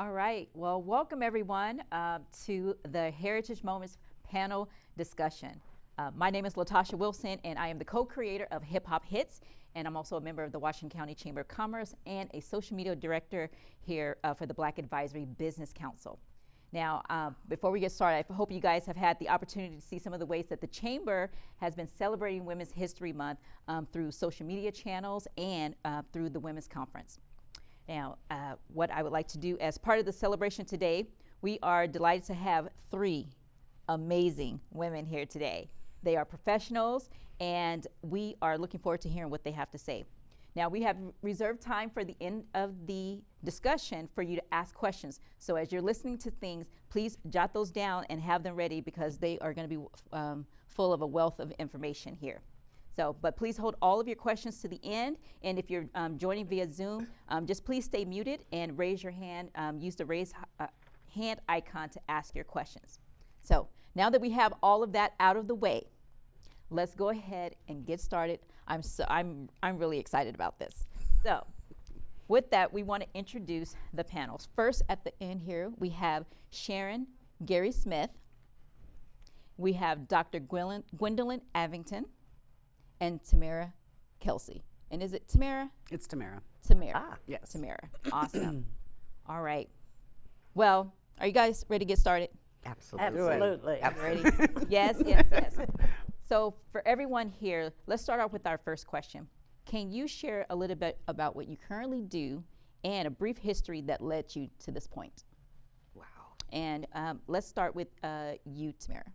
All right. Well, welcome everyone to the Heritage Moments panel discussion. My name is LaTosha Wilson, and I am the co-creator of Hip Hop HIITS, and I'm also a member of the Washington County Chamber of Commerce and a social media director here for the Black Advisory Business Council. Now, before we get started, I hope you guys have had the opportunity to see some of the ways that the Chamber has been celebrating Women's History Month through social media channels and through the Women's Conference. Now, what I would like to do as part of the celebration today, we are delighted to have three amazing women here today. They are professionals, and we are looking forward to hearing what they have to say. Now, we have reserved time for the end of the discussion for you to ask questions. So as you're listening to things, please jot those down and have them ready, because they are going to be full of a wealth of information here. So, but please hold all of your questions to the end, and if you're joining via Zoom, just please stay muted and raise your hand, use the raise hand icon to ask your questions. So, now that we have all of that out of the way, let's go ahead and get started. I'm really excited about this. So, with that, we want to introduce the panels. First, at the end here, we have Sharon Gary Smith. We have Dr. Gwendolyn Avington and Tamara Kelsey. And is it Tamara? It's Tamara. Tamara. Ah, yes. Tamara. Awesome. All right. Well, are you guys ready to get started? Absolutely. Ready? Yes, yes, yes. So for everyone here, let's start off with our first question. Can you share a little bit about what you currently do and a brief history that led you to this point? Wow. And let's start with you, Tamara.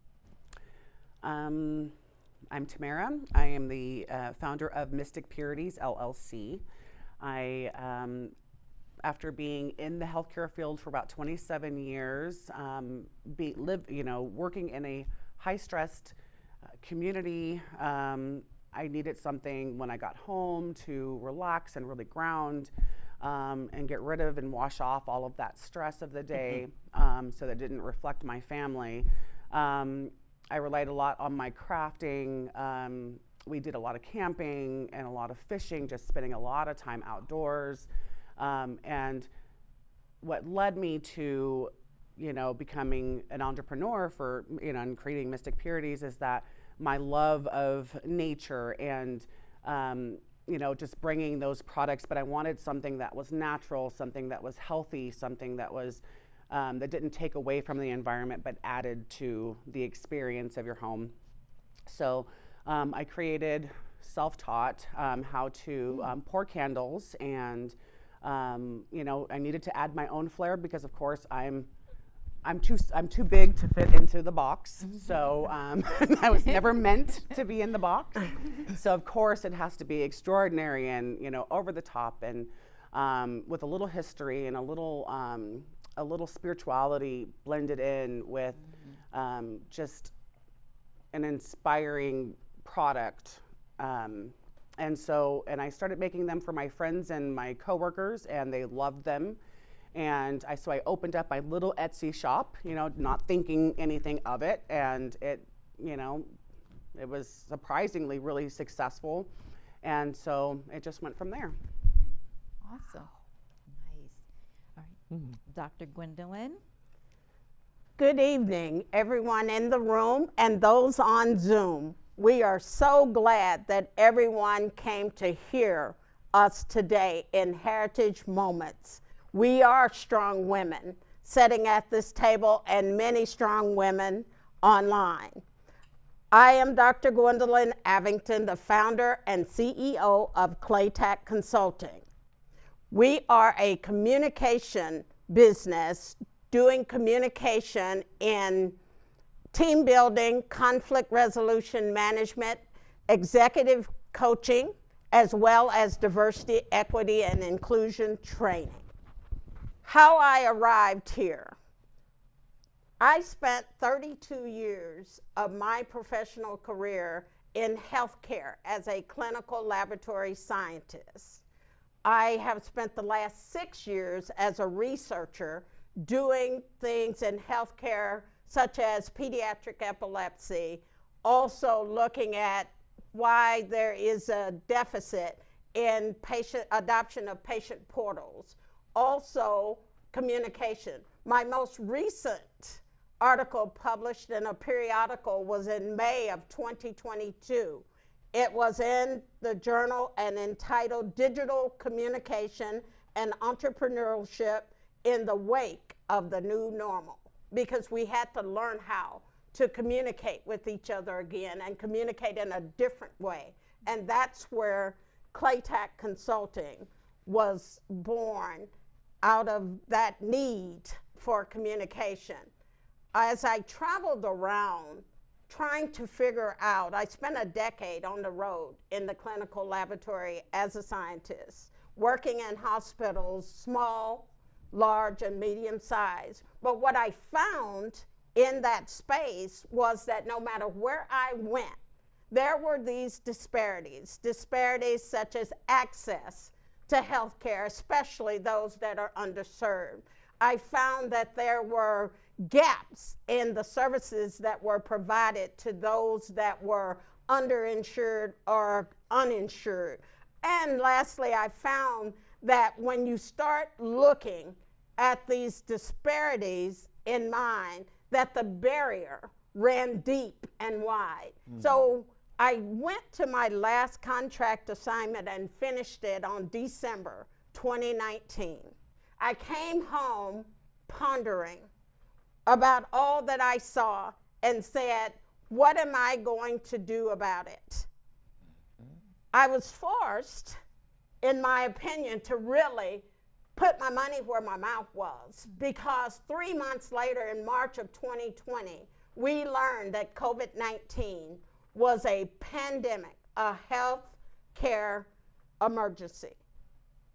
I'm Tamara. I am the founder of Mystic Purities, LLC. I, after being in the healthcare field for about 27 years, working in a high-stressed community, I needed something when I got home to relax and really ground and get rid of and wash off all of that stress of the day, so that it didn't reflect my family. I relied a lot on my crafting. We did a lot of camping and a lot of fishing, just spending a lot of time outdoors. And what led me to, becoming an entrepreneur for, and creating Mystic Purities is that my love of nature and, just bringing those products, but I wanted something that was natural, something that was healthy, something that was that didn't take away from the environment but added to the experience of your home. So I created, self-taught, how to pour candles, and I needed to add my own flair because, of course, I'm too big to fit into the box. So I was never meant to be in the box. So of course it has to be extraordinary and over the top, and with a little history and a little spirituality blended in with just an inspiring product. And I started making them for my friends and my coworkers, and they loved them. And so I opened up my little Etsy shop, not thinking anything of it. And it was surprisingly really successful. And so it just went from there. Awesome. All right, Dr. Gwendolyn. Good evening, everyone in the room and those on Zoom. We are so glad that everyone came to hear us today in Heritage Moments. We are strong women sitting at this table and many strong women online. I am Dr. Gwendolyn Avington, the founder and CEO of CLATAK Consulting. We are a communication business doing communication in team building, conflict resolution management, executive coaching, as well as diversity, equity, and inclusion training. How I arrived here. I spent 32 years of my professional career in healthcare as a clinical laboratory scientist. I have spent the last 6 years as a researcher doing things in healthcare such as pediatric epilepsy, also looking at why there is a deficit in adoption of patient portals, also communication. My most recent article published in a periodical was in May of 2022. It was in the journal and entitled Digital Communication and Entrepreneurship in the Wake of the New Normal, because we had to learn how to communicate with each other again and communicate in a different way. And that's where CLATAK Consulting was born, out of that need for communication. As I traveled around trying to figure out, I spent a decade on the road in the clinical laboratory as a scientist, working in hospitals, small, large, and medium size. But what I found in that space was that no matter where I went, there were these disparities such as access to health care, especially those that are underserved. I found that there were gaps in the services that were provided to those that were underinsured or uninsured. And lastly, I found that when you start looking at these disparities in mind, that the barrier ran deep and wide. So I went to my last contract assignment and finished it on December 2019. I came home pondering about all that I saw and said, what am I going to do about it? I was forced, in my opinion, to really put my money where my mouth was, because 3 months later, in March of 2020, we learned that COVID-19 was a pandemic, a health care emergency.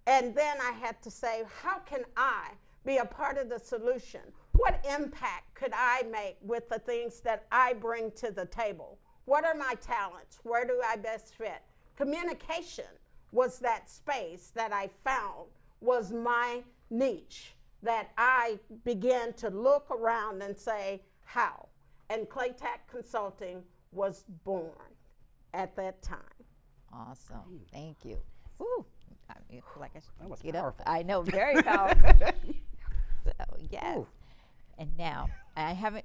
And then I had to say, how can I be a part of the solution? What impact could I make with the things that I bring to the table? What are my talents? Where do I best fit? Communication was that space that I found was my niche, that I began to look around and say, how? And CLATAK Consulting was born at that time. Awesome. Thank you. Woo. I feel like I should That was get powerful. up. I know, very powerful. So, yes. Ooh. And now, I haven't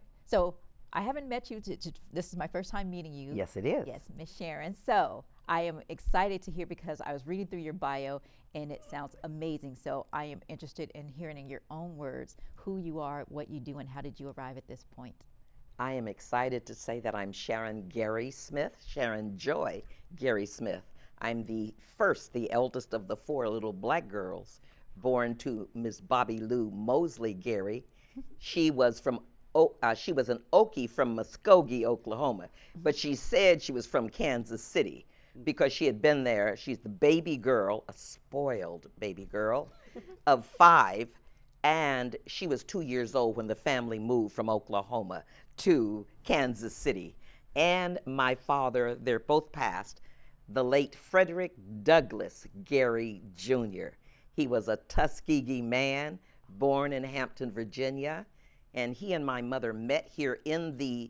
met you. This is my first time meeting you. Yes, it is. Yes, Miss Sharon. So I am excited to hear, because I was reading through your bio and it sounds amazing. So I am interested in hearing in your own words who you are, what you do, and how did you arrive at this point? I am excited to say that I'm Sharon Gary Smith, Sharon Joy Gary Smith. I'm the eldest of the 4 little black girls born to Miss Bobby Lou Mosley Gary. She was an Okie from Muskogee, Oklahoma, but she said she was from Kansas City because she had been there. She's the baby girl, a spoiled baby girl of 5, and she was 2 years old when the family moved from Oklahoma to Kansas City. And my father, they're both passed, the late Frederick Douglass Gary Jr. He was a Tuskegee man, born in Hampton, Virginia, and he and my mother met here in the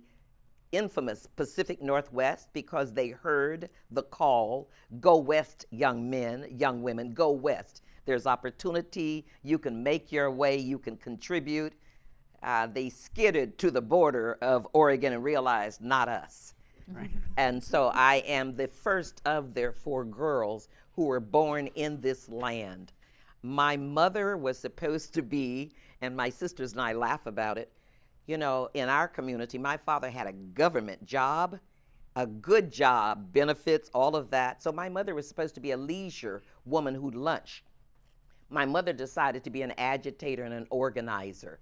infamous Pacific Northwest because they heard the call, go west, young men, young women, go west. There's opportunity, you can make your way, you can contribute. They skidded to the border of Oregon and realized, not us. Right. And so I am the first of their 4 girls who were born in this land. My mother was supposed to be, and my sisters and I laugh about it, you know, in our community, my father had a government job, a good job, benefits, all of that. So my mother was supposed to be a leisure woman who'd lunch. My mother decided to be an agitator and an organizer.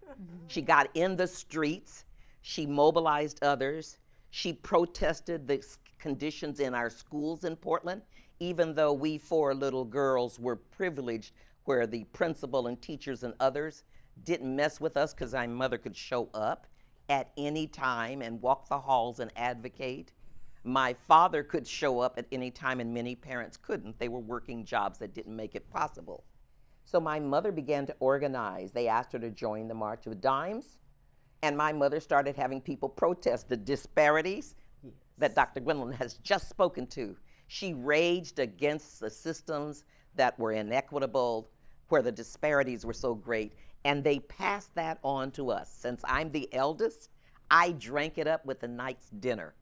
She got in the streets, she mobilized others, she protested the conditions in our schools in Portland, even though we 4 little girls were privileged where the principal and teachers and others didn't mess with us because my mother could show up at any time and walk the halls and advocate. My father could show up at any time and many parents couldn't. They were working jobs that didn't make it possible. So my mother began to organize. They asked her to join the March of Dimes, and my mother started having people protest the disparities that Dr. Gwendolyn has just spoken to. She raged against the systems that were inequitable, where the disparities were so great, and they passed that on to us. Since I'm the eldest, I drank it up with the night's dinner.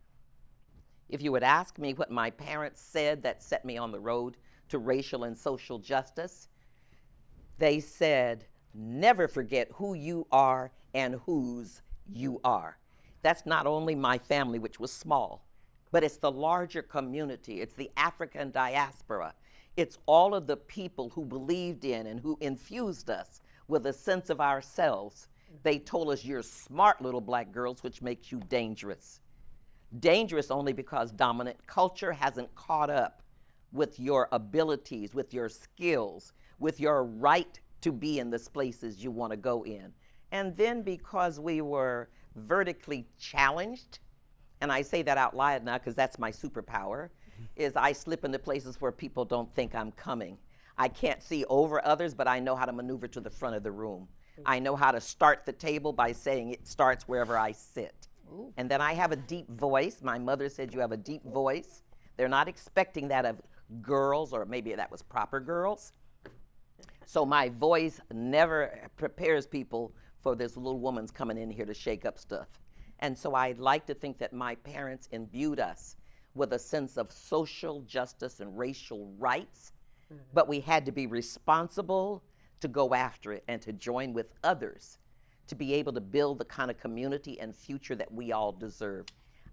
If you would ask me what my parents said that set me on the road to racial and social justice, they said, never forget who you are and whose you are. That's not only my family, which was small, but it's the larger community. It's the African diaspora. It's all of the people who believed in and who infused us with a sense of ourselves. They told us, you're smart little black girls, which makes you dangerous. Dangerous only because dominant culture hasn't caught up with your abilities, with your skills, with your right to be in the places you want to go in. And then because we were vertically challenged, and I say that out loud now because that's my superpower, is I slip into places where people don't think I'm coming. I can't see over others, but I know how to maneuver to the front of the room. I know how to start the table by saying it starts wherever I sit. Ooh. And then I have a deep voice. My mother said you have a deep voice. They're not expecting that of girls, or maybe that was proper girls. So my voice never prepares people for this little woman's coming in here to shake up stuff. And so I'd like to think that my parents imbued us with a sense of social justice and racial rights, but we had to be responsible to go after it and to join with others to be able to build the kind of community and future that we all deserve.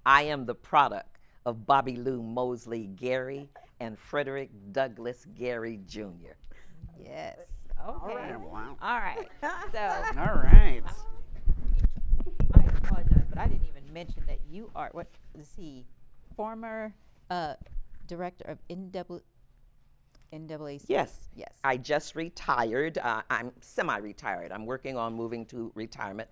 I am the product of Bobby Lou Mosley Gary and Frederick Douglass Gary Jr. Yes. Okay. All right. Wow. All right. So. All right. I apologize, but I didn't even mention that you are, what is he, former director of NAACP? Yes. Yes. I just retired. I'm semi-retired. I'm working on moving to retirement,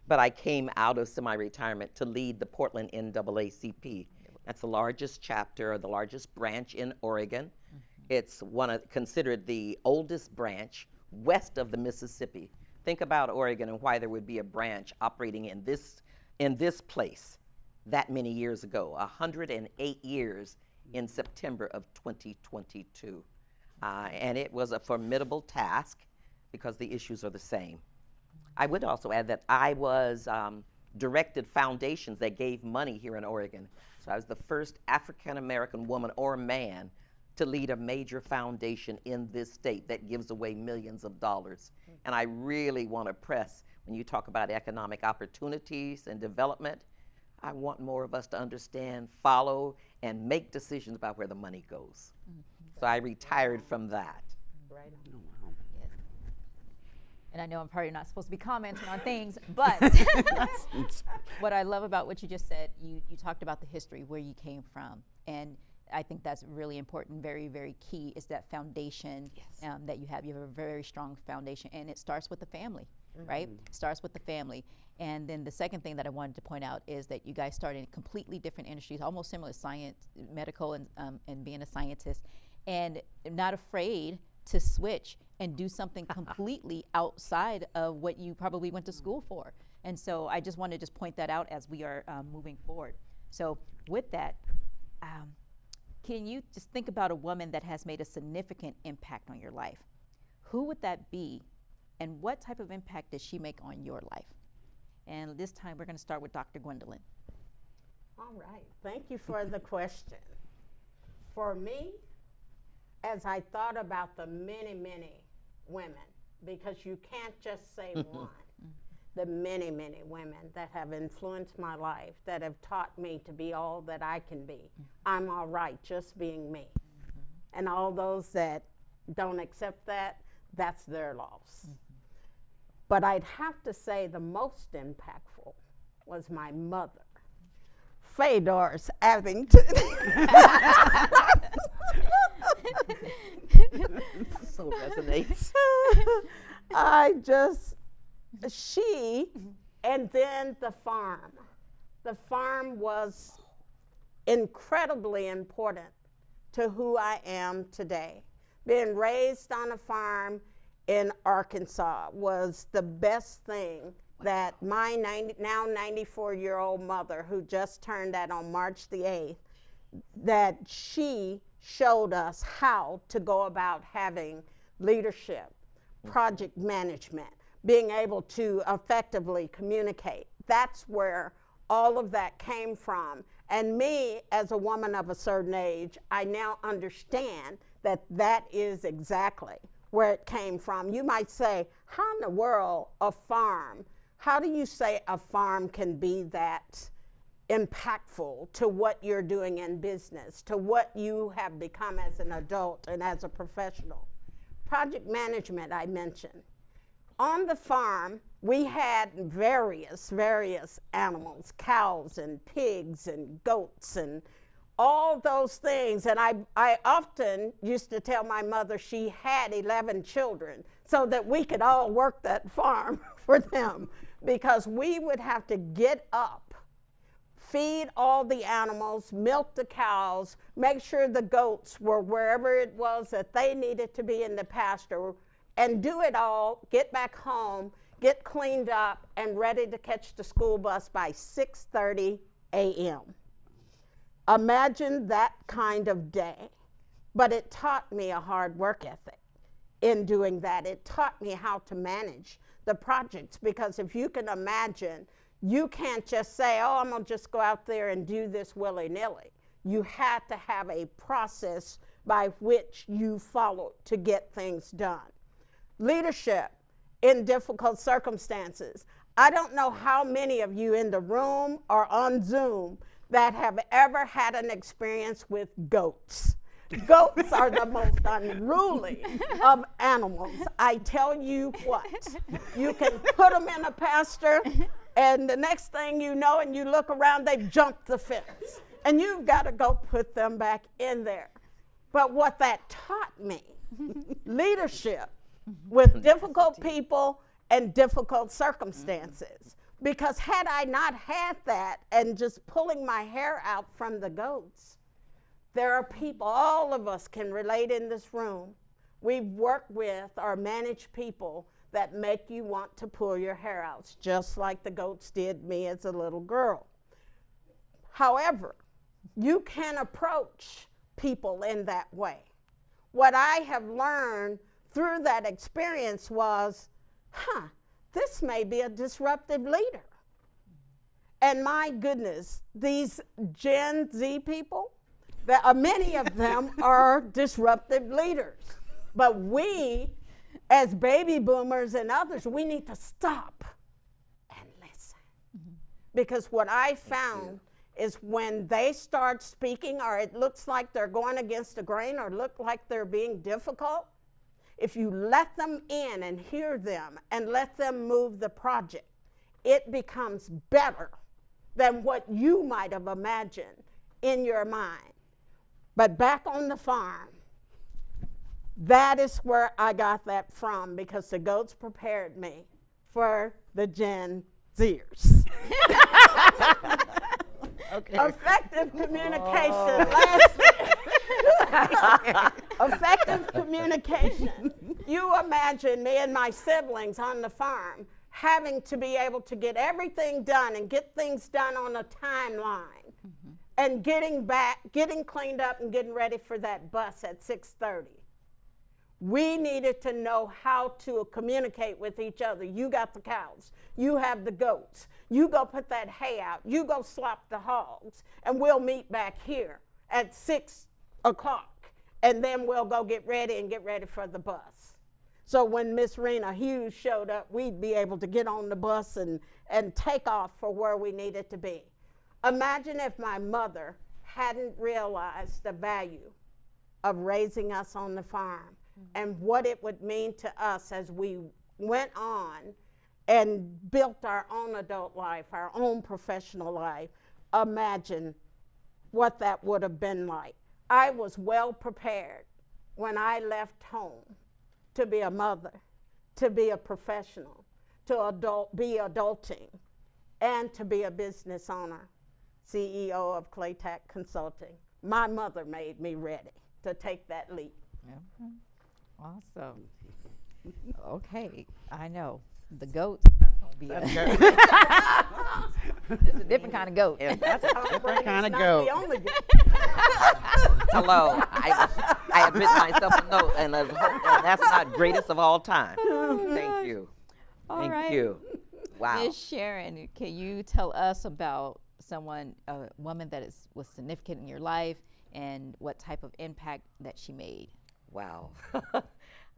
but I came out of semi-retirement to lead the Portland NAACP. That's the largest chapter, or the largest branch in Oregon. It's considered the oldest branch west of the Mississippi. Think about Oregon and why there would be a branch operating in this place that many years ago, 108 years in September of 2022. And it was a formidable task because the issues are the same. I would also add that I was directed foundations that gave money here in Oregon. So I was the first African-American woman or man to lead a major foundation in this state that gives away millions of dollars. And I really want to press, when you talk about economic opportunities and development, I want more of us to understand, follow, and make decisions about where the money goes. So I retired from that. Right. Oh, wow. Yes. And I know I'm probably not supposed to be commenting on things, but what I love about what you just said, you talked about the history, where you came from. And I think that's really important, very, very key, is that foundation. Yes. That you have. You have a very strong foundation, and it starts with the family, right? It starts with the family. And then the second thing that I wanted to point out is that you guys started in completely different industries, almost similar to science, medical, and being a scientist, and not afraid to switch and do something completely outside of what you probably went to school for. And so I just wanted to just point that out as we are moving forward. So with that, can you just think about a woman that has made a significant impact on your life? Who would that be, and what type of impact did she make on your life? And this time we're going to start with Dr. Gwendolyn. All right. Thank you for the question. For me, as I thought about the many, many women, because you can't just say one, the many, many women that have influenced my life, that have taught me to be all that I can be. I'm all right just being me. And all those that don't accept that, that's their loss. But I'd have to say the most impactful was my mother, Fedor's Avington. So resonates. She, and then the farm. The farm was incredibly important to who I am today. Being raised on a farm in Arkansas was the best thing that my now 94-year-old mother, who just turned that on March the 8th, that she showed us how to go about having leadership, project management, being able to effectively communicate. That's where all of that came from. And me, as a woman of a certain age, I now understand that that is exactly where it came from. You might say, how in the world a farm, how do you say a farm can be that impactful to what you're doing in business, to what you have become as an adult and as a professional? Project management, I mentioned. On the farm, we had various animals, cows and pigs and goats and all those things. And I often used to tell my mother she had 11 children so that we could all work that farm for them, because we would have to get up, feed all the animals, milk the cows, make sure the goats were wherever it was that they needed to be in the pasture, and do it all, get back home, get cleaned up, and ready to catch the school bus by 6:30 a.m. Imagine that kind of day. But it taught me a hard work ethic in doing that. It taught me how to manage the projects, because if you can imagine, you can't just say, oh, I'm gonna just go out there and do this willy-nilly. You had to have a process by which you followed to get things done. Leadership in difficult circumstances. I don't know how many of you in the room or on Zoom that have ever had an experience with goats. Goats are the most unruly of animals. I tell you what, you can put them in a pasture, and the next thing you know, and you look around, they've jumped the fence, and you've got to go put them back in there. But what that taught me, leadership with difficult people and difficult circumstances. Because had I not had that and just pulling my hair out from the goats, there are people, all of us can relate in this room. We've worked with or managed people that make you want to pull your hair out, just like the goats did me as a little girl. However, you can approach people in that way. What I have learned through that experience was, this may be a disruptive leader. And my goodness, these Gen Z people, many of them are disruptive leaders. But we, as baby boomers and others, we need to stop and listen. Because what I found is when they start speaking, or it looks like they're going against the grain, or look like they're being difficult, if you let them in and hear them and let them move the project, it becomes better than what you might have imagined in your mind. But back on the farm, that is where I got that from, because the goats prepared me for the Gen Zers. Okay. Effective communication. Effective communication. You imagine me and my siblings on the farm having to be able to get everything done and get things done on a timeline, and getting cleaned up and getting ready for that bus at 6:30. We needed to know how to communicate with each other. You got the cows, you have the goats, you go put that hay out, you go slop the hogs, and we'll meet back here at 6 o'clock, and then we'll go get ready for the bus. So when Miss Rena Hughes showed up, we'd be able to get on the bus and take off for where we needed to be. Imagine if my mother hadn't realized the value of raising us on the farm and what it would mean to us as we went on and built our own adult life, our own professional life. Imagine what that would have been like. I was well prepared when I left home to be a mother, to be a professional, to be adulting, and to be a business owner, CEO of CLATAK Consulting. My mother made me ready to take that leap. Yeah. Awesome. Okay, I know. The goats, that's going to be it's a different kind of goat. Yeah, That's a different kind of goat. The only goat. Hello, I have written myself a note, and that's not greatest of all time. Thank you. All Thank right. you. Wow. Miss Sharon, can you tell us about someone, a woman that was significant in your life and what type of impact that she made? Wow.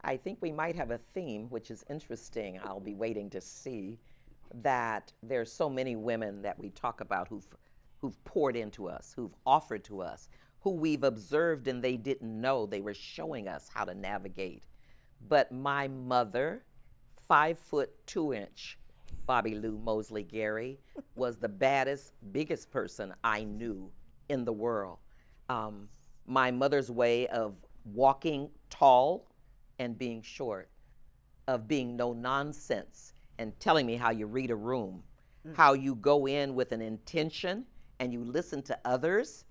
I think we might have a theme, which is interesting. I'll be waiting to see that there's so many women that we talk about who've poured into us, who've offered to us, who we've observed and they didn't know. They were showing us how to navigate. But my mother, 5'2" Bobby Lou Mosley Gary, was the baddest, biggest person I knew in the world. My mother's way of walking tall and being short, of being no nonsense and telling me how you read a room, how you go in with an intention and you listen to others,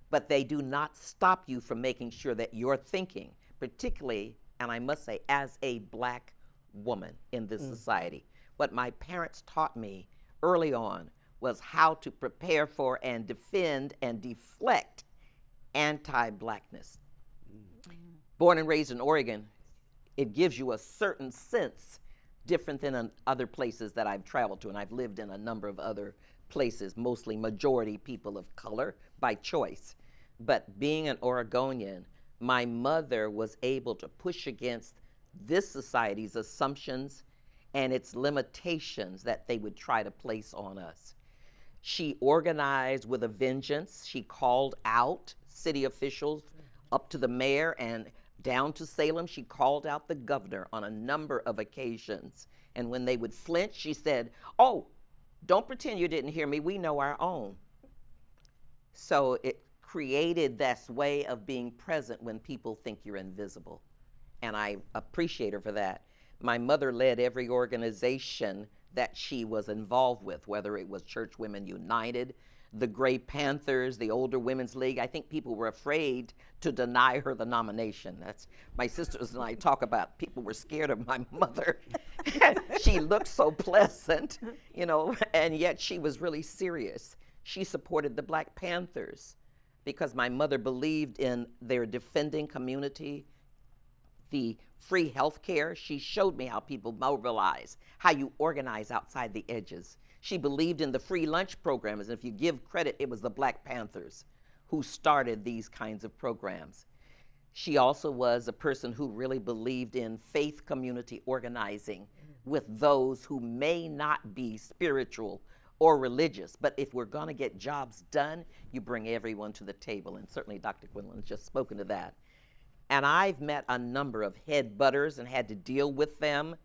but they do not stop you from making sure that you're thinking, particularly, and I must say, as a black woman in this society. What my parents taught me early on was how to prepare for and defend and deflect anti-blackness. Born and raised in Oregon, it gives you a certain sense different than in other places that I've traveled to, and I've lived in a number of other places, mostly majority people of color by choice. But being an Oregonian, my mother was able to push against this society's assumptions and its limitations that they would try to place on us. She organized with a vengeance. She called out city officials up to the mayor and down to Salem. She called out the governor on a number of occasions. And when they would flinch, she said, "Oh, don't pretend you didn't hear me. We know our own." So it created this way of being present when people think you're invisible. And I appreciate her for that. My mother led every organization that she was involved with, whether it was Church Women United, the Gray Panthers, the Older Women's League. I think people were afraid to deny her the nomination. That's my sisters and I talk about. People were scared of my mother. She looked so pleasant, you know, and yet she was really serious. She supported the Black Panthers because my mother believed in their defending community, the free health care. She showed me how people mobilize, how you organize outside the edges. She believed in the free lunch programs, and if you give credit, it was the Black Panthers who started these kinds of programs. She also was a person who really believed in faith community organizing with those who may not be spiritual or religious, but if we're gonna get jobs done, you bring everyone to the table, and certainly Dr. Gwendolyn has just spoken to that. And I've met a number of head butters and had to deal with them,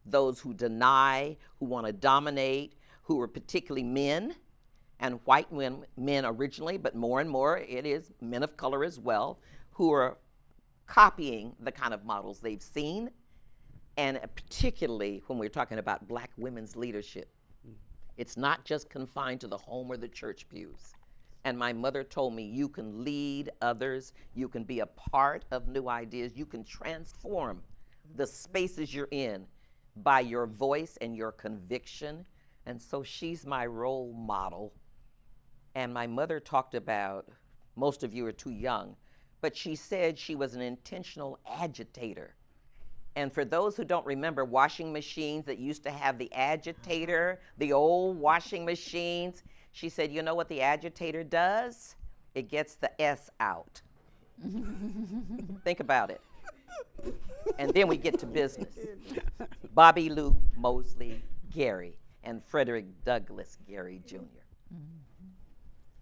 those who deny, who want to dominate, who are particularly men, and white men originally, but more and more it is men of color as well, who are copying the kind of models they've seen, and particularly when we're talking about Black women's leadership. It's not just confined to the home or the church pews. And my mother told me, you can lead others, you can be a part of new ideas, you can transform the spaces you're in by your voice and your conviction. And so she's my role model. And my mother talked about, most of you are too young, but she said she was an intentional agitator. And for those who don't remember washing machines that used to have the agitator, the old washing machines, she said, you know what the agitator does? It gets the S out. Think about it. And then we get to business. Bobby Lou Mosley Gary and Frederick Douglass Gary Jr.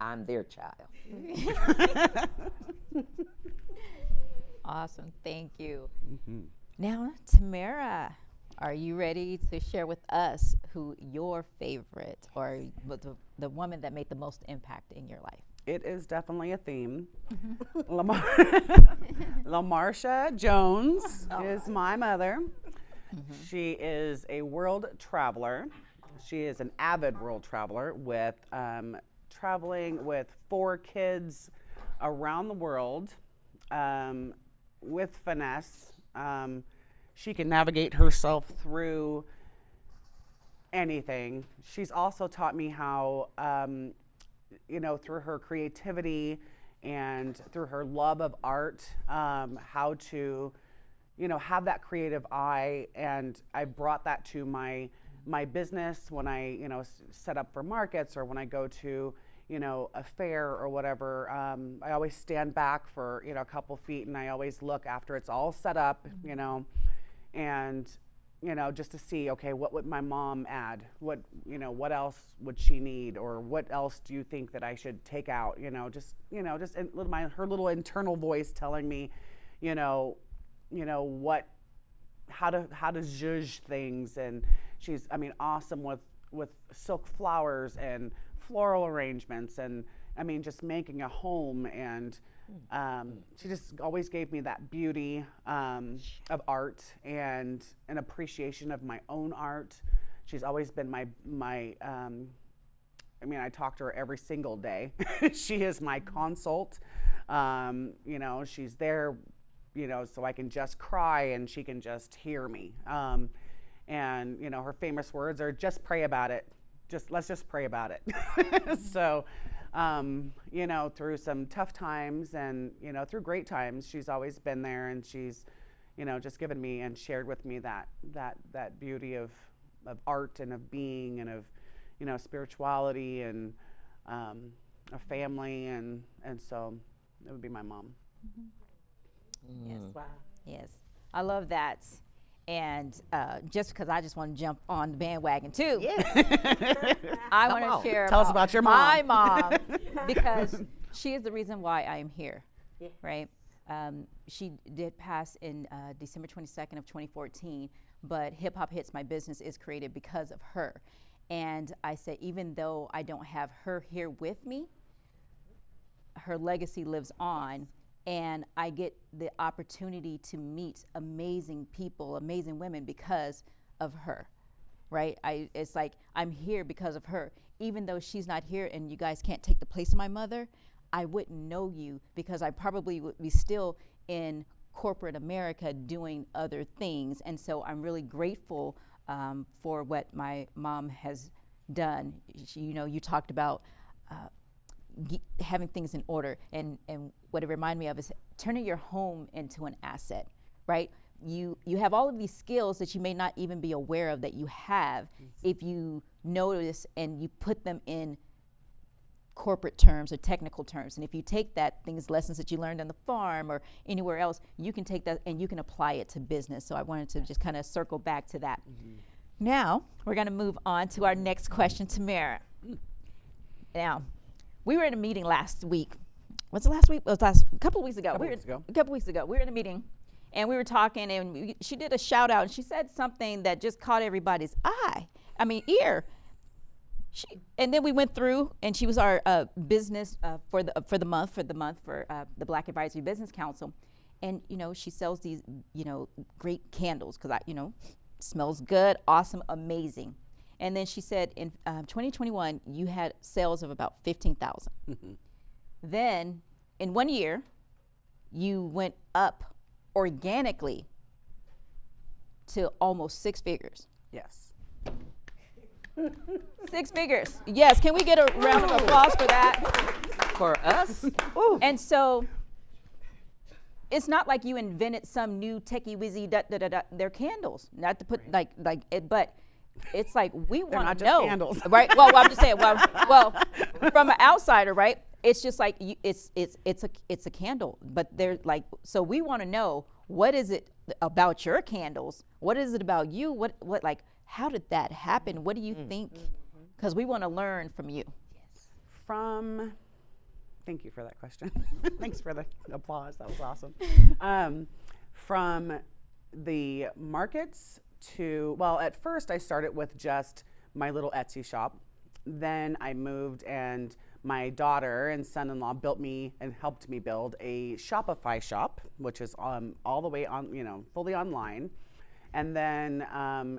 I'm their child. Awesome, thank you. Now, Tamara, are you ready to share with us who your favorite or the woman that made the most impact in your life? It is definitely a theme. LaMarsha Jones is my mother. She is a world traveler. She is an avid world traveler with traveling with 4 kids around the world with finesse. She can navigate herself through anything. She's also taught me how, you know, through her creativity and through her love of art, how to, you know, have that creative eye. And I brought that to my my business, when I, set up for markets or when I go to, a fair or whatever, I always stand back for, a couple feet, and I always look after it's all set up, and, just to see, okay, what would my mom add? What else would she need? Or what else do you think that I should take out? Her little internal voice telling me, how to zhuzh things. And she's, awesome with silk flowers and floral arrangements, and just making a home. And she just always gave me that beauty of art and an appreciation of my own art. She's always been my I talk to her every single day. She is my consult. She's there, so I can just cry and she can just hear me. And her famous words are, just pray about it. Let's just pray about it. So, through some tough times and, through great times, she's always been there, and she's, just given me and shared with me that beauty of art and of being and of, spirituality and a family. And so it would be my mom. Yes. Wow. Yes. I love that. And just because I just want to jump on the bandwagon too, I want to share Tell us about your mom. My mom, because she is the reason why I am here, right? She did pass in December 22nd of 2014, but Hip Hop Hits, my business, is created because of her. And I said, even though I don't have her here with me, her legacy lives on. And I get the opportunity to meet amazing people, amazing women because of her, right? It's like I'm here because of her. Even though she's not here and you guys can't take the place of my mother, I wouldn't know you because I probably would be still in corporate America doing other things. And so I'm really grateful for what my mom has done. You talked about having things in order, and what it reminded me of is turning your home into an asset, right? You have all of these skills that you may not even be aware of that you have if you notice and you put them in corporate terms or technical terms. And if you take lessons that you learned on the farm or anywhere else, you can take that and you can apply it to business. So I wanted to just kind of circle back to that. Now we're going to move on to our next question, Tamara. Now, we were in a meeting last week. Was it last week? It was a couple of weeks ago. A couple weeks ago. We were in a meeting, and we were talking, and she did a shout out, and she said something that just caught everybody's ear. And then we went through, and she was our business for the month for the Black Advisory Business Council, and she sells these great candles because smells good, awesome, amazing. And then she said in 2021, you had sales of about 15,000. Then in 1 year, you went up organically to almost 6 figures. Yes. 6 figures. Yes. Can we get a round of applause for that? For us? Ooh. And so it's not like you invented some new techie whizzy They're candles. Not to put but it's like we want to know, candles. Right? Well, I'm just saying. Well, from an outsider, right? It's just like it's a candle, but they're like. So we want to know, what is it about your candles? What is it about you? What how did that happen? What do you think? Because we want to learn from you. Yes. Thank you for that question. Thanks for the applause. That was awesome. From the markets at first I started with just my little Etsy shop. Then I moved, and my daughter and son-in-law built me and helped me build a Shopify shop, which is all the way on, fully online. And then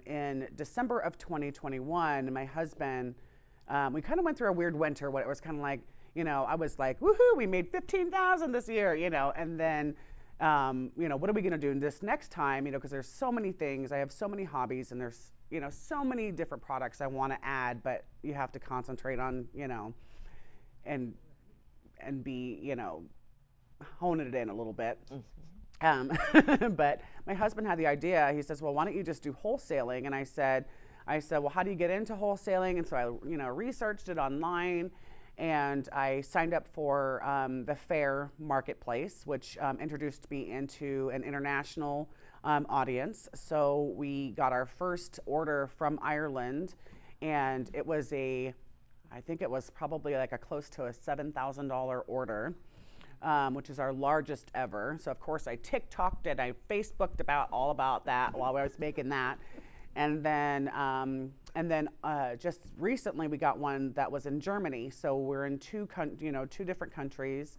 in December of 2021, my husband, we kind of went through a weird winter where it was kind of like, I was like, woohoo, we made 15,000 this year, and then what are we going to do this next time? Because there's so many things. I have so many hobbies, and there's, so many different products I want to add, but you have to concentrate on, and be, honing it in a little bit. But my husband had the idea. He says, well, why don't you just do wholesaling? And I said, I said, well, how do you get into wholesaling? And so I, researched it online, and I signed up for the Fair Marketplace, which introduced me into an international audience. So we got our first order from Ireland, and it was I think it was probably like close to a $7,000 order, which is our largest ever. So of course I TikToked it, I Facebooked all about that while I was making that. And then just recently we got one that was in Germany. So we're in two different countries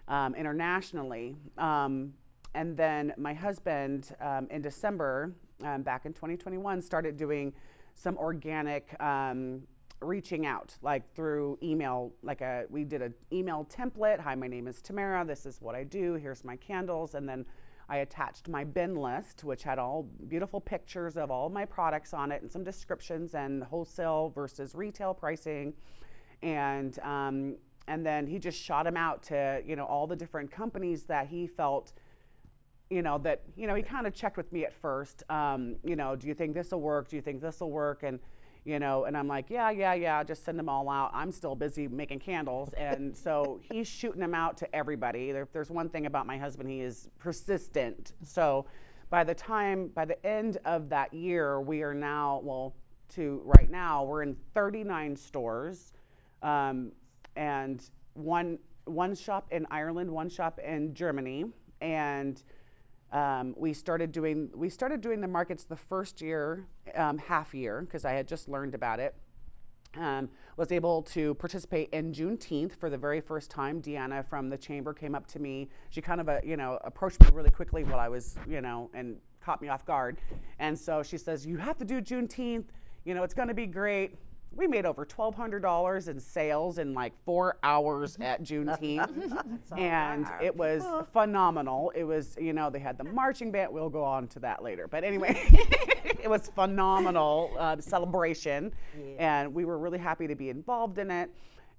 internationally. And then my husband in December, back in 2021, started doing some organic reaching out, like through email. We did an email template. Hi, my name is Tamara. This is what I do. Here's my candles. And then I attached my bin list, which had all beautiful pictures of all my products on it and some descriptions and wholesale versus retail pricing. And then he just shot them out to, all the different companies that he felt, he kind of checked with me at first. Do you think this will work? Do you think this will work? And, and I'm like, yeah, just send them all out. I'm still busy making candles. And so he's shooting them out to everybody. If there's one thing about my husband, he is persistent. So by the end of that year, we are now, right now, we're in 39 stores, and one shop in Ireland, one shop in Germany. And we started doing the markets the first year, half year, because I had just learned about it. Was able to participate in Juneteenth for the very first time. Deanna from the chamber came up to me. She kind of approached me really quickly while I was, and caught me off guard. And so she says, you have to do Juneteenth. It's going to be great. We made over $1,200 in sales in like 4 hours at Juneteenth. And it was phenomenal. It was, they had the marching band. We'll go on to that later. But anyway, it was phenomenal celebration. Yeah. And we were really happy to be involved in it.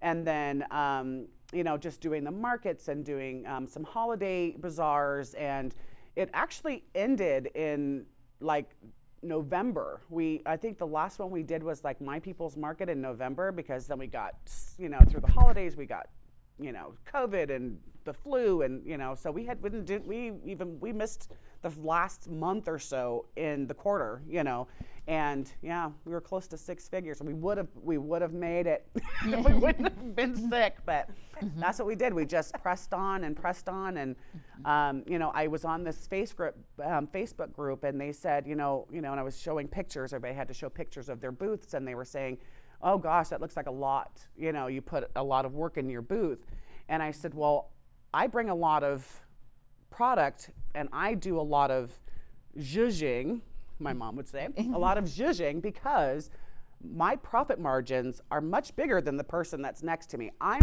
And then, just doing the markets and doing some holiday bazaars. And it actually ended in November. I think the last one we did was My People's Market in November, because then we got, through the holidays, we got, COVID and the flu, and, so we missed the last month or so in the quarter, and yeah, we were close to six figures. We would have made it. We wouldn't have been sick, but that's what we did. We just pressed on, and I was on this Facebook group, and they said, and I was showing pictures. Everybody had to show pictures of their booths, and they were saying, oh gosh, that looks like a lot. You put a lot of work in your booth. And I said, well, I bring a lot of product, and I do a lot of zhuzhing, my mom would say, a lot of zhuzhing, because my profit margins are much bigger than the person that's next to me. I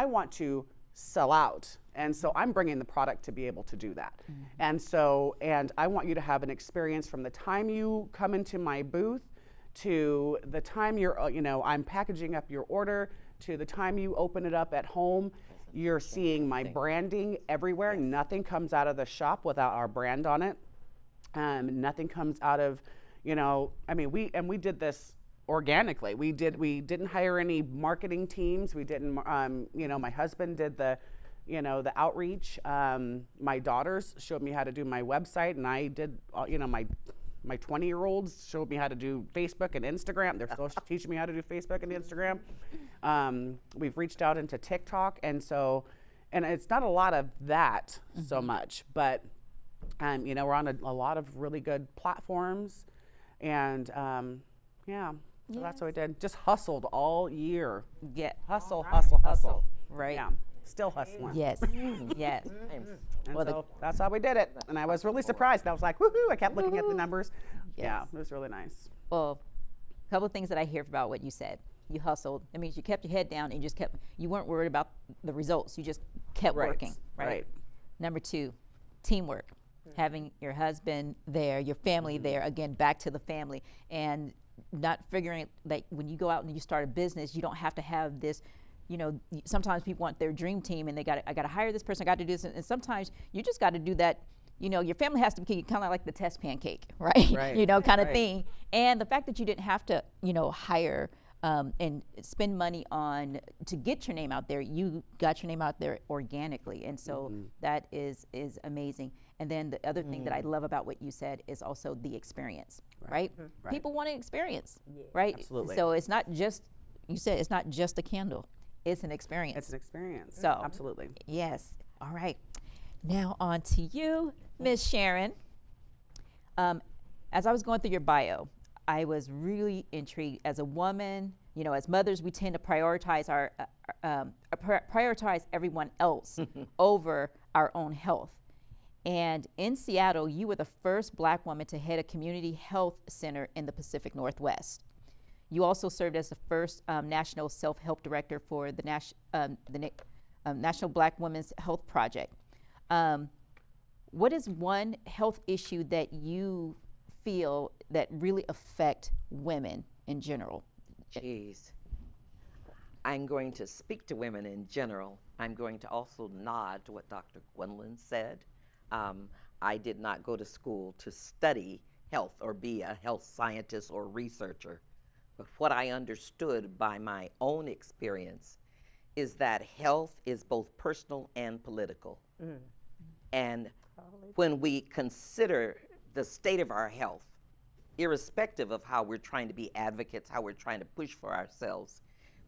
want to sell out. And so I'm bringing the product to be able to do that. Mm-hmm. And I want you to have an experience from the time you come into my booth to the time I'm packaging up your order, to the time you open it up at home. You're seeing my branding everywhere. Yes. Nothing comes out of the shop without our brand on it. Nothing comes out of, we did this organically. We didn't hire any marketing teams. We didn't, my husband did the outreach. My daughters showed me how to do my website, and I did, my 20-year-olds showed me how to do Facebook and Instagram. They're still teaching me how to do Facebook and Instagram. We've reached out into TikTok, and it's not a lot of that so much, but we're on a lot of really good platforms, and so that's what we did. Just hustled all year. Yeah. Hustle. Right. Yeah. Still hustling. Yes. Yes. And that's how we did it. And I was really surprised. I was like, woohoo! I kept looking at the numbers. Yes. Yeah, it was really nice. Well, a couple of things that I hear about what you said. You hustled. That means you kept your head down and you weren't worried about the results. You just kept working. Right. Number 2, teamwork. Having your husband there, your family there, again, back to the family, and not figuring that when you go out and you start a business, you don't have to have this. Sometimes people want their dream team, and I got to hire this person, I got to do this, and sometimes you just got to do that your family has to be kind of like the test pancake, right? Right. Kind of Right. thing. And the fact that you didn't have to, hire and spend money to get your name out there, you got your name out there organically. And so that is amazing. And then the other thing that I love about what you said is also the experience, right? Right. People want to experience, right? Absolutely. So it's not just, you said it's not just a candle, it's an experience. It's an experience. So, absolutely. Yes. All right. Now on to you, Miss Sharon. As I was going through your bio, I was really intrigued. As a woman, as mothers, we tend to prioritize prioritize everyone else over our own health. And in Seattle, you were the first Black woman to head a community health center in the Pacific Northwest. You also served as the first national self-help director for the National Black Women's Health Project. What is one health issue that you feel that really affect women in general? Jeez. I'm going to speak to women in general. I'm going to also nod to what Dr. Gwendolyn said. I did not go to school to study health or be a health scientist or researcher. But what I understood by my own experience is that health is both personal and political. And when we consider the state of our health, irrespective of how we're trying to be advocates, how we're trying to push for ourselves,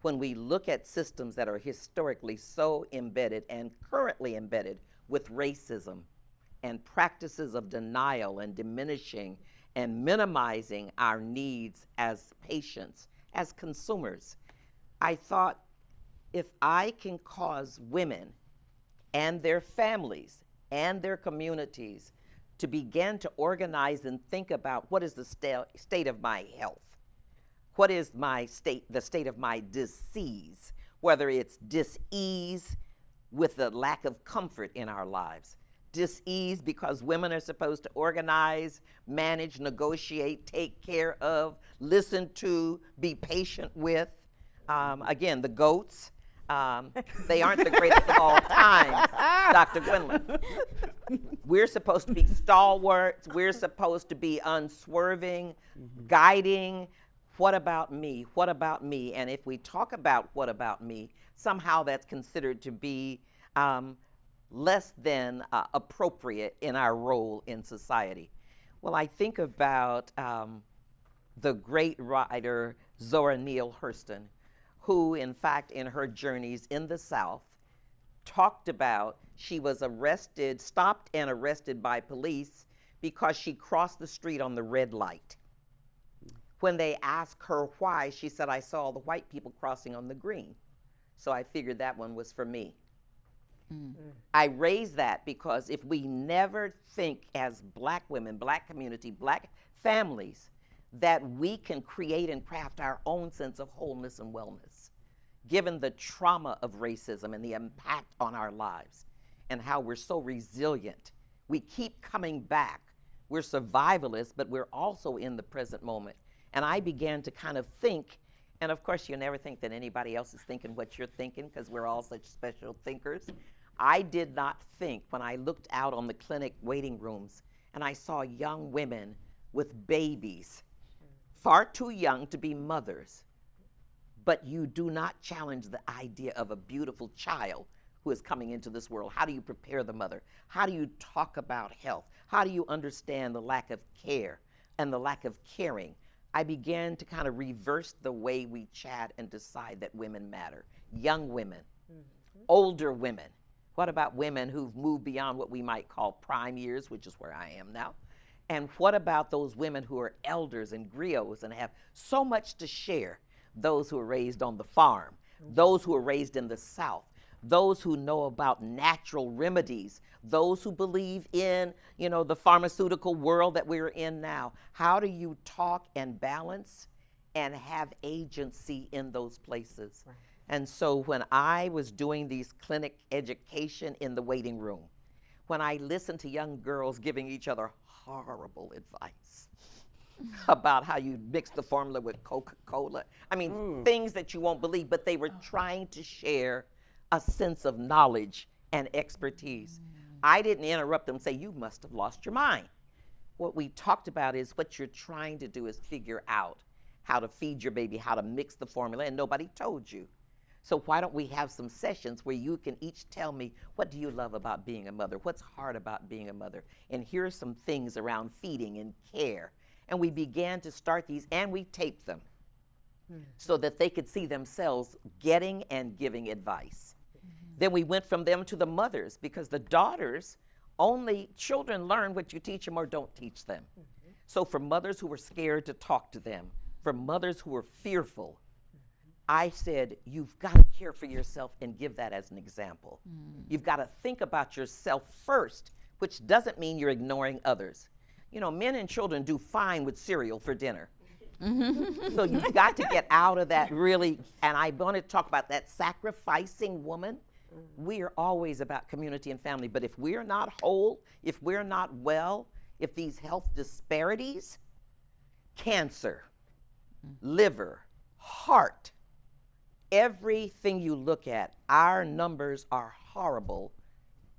when we look at systems that are historically so embedded and currently embedded with racism and practices of denial and diminishing and minimizing our needs as patients, as consumers, I thought, if I can cause women and their families and their communities to begin to organize and think about what is the state of my health, what is the state of my disease, whether it's dis-ease with the lack of comfort in our lives, dis-ease because women are supposed to organize, manage, negotiate, take care of, listen to, be patient with. Again, the goats, they aren't the greatest of all time, Dr. Gwendolyn. We're supposed to be stalwarts. We're supposed to be unswerving, guiding. What about me? What about me? And if we talk about what about me, somehow that's considered to be less than appropriate in our role in society. Well, I think about the great writer Zora Neale Hurston, who, in fact, in her journeys in the South, talked about she was stopped and arrested by police because she crossed the street on the red light. When they asked her why, she said, I saw the white people crossing on the green. So I figured that one was for me. I raise that because if we never think as Black women, Black community, Black families, that we can create and craft our own sense of wholeness and wellness, given the trauma of racism and the impact on our lives and how we're so resilient. We keep coming back. We're survivalists, but we're also in the present moment. And I began to kind of think, and of course you never think that anybody else is thinking what you're thinking because we're all such special thinkers. I did not think when I looked out on the clinic waiting rooms and I saw young women with babies, far too young to be mothers, but you do not challenge the idea of a beautiful child who is coming into this world. How do you prepare the mother? How do you talk about health? How do you understand the lack of care and the lack of caring? I began to kind of reverse the way we chat and decide that women matter. Young women, older women. What about women who've moved beyond what we might call prime years, which is where I am now? And what about those women who are elders and griots and have so much to share? Those who are raised on the farm, those who are raised in the South, those who know about natural remedies, those who believe in, the pharmaceutical world that we're in now. How do you talk and balance and have agency in those places? Right. And so when I was doing these clinic education in the waiting room, when I listened to young girls giving each other horrible advice about how you mix the formula with Coca-Cola, I mean, things that you won't believe, but they were trying to share a sense of knowledge and expertise. I didn't interrupt them and say, you must have lost your mind. What we talked about is what you're trying to do is figure out how to feed your baby, how to mix the formula, and nobody told you. So why don't we have some sessions where you can each tell me, what do you love about being a mother? What's hard about being a mother? And here are some things around feeding and care. And we began to start these, and we taped them so that they could see themselves getting and giving advice. Then we went from them to the mothers, because the daughters, only children learn what you teach them or don't teach them. So for mothers who were scared to talk to them, for mothers who were fearful, I said, you've got to care for yourself and give that as an example. You've got to think about yourself first, which doesn't mean you're ignoring others. You know, men and children do fine with cereal for dinner. So you've got to get out of that really, and I want to talk about that sacrificing woman. We are always about community and family, but if we're not whole, if we're not well, if these health disparities, cancer, liver, heart, everything you look at, our numbers are horrible.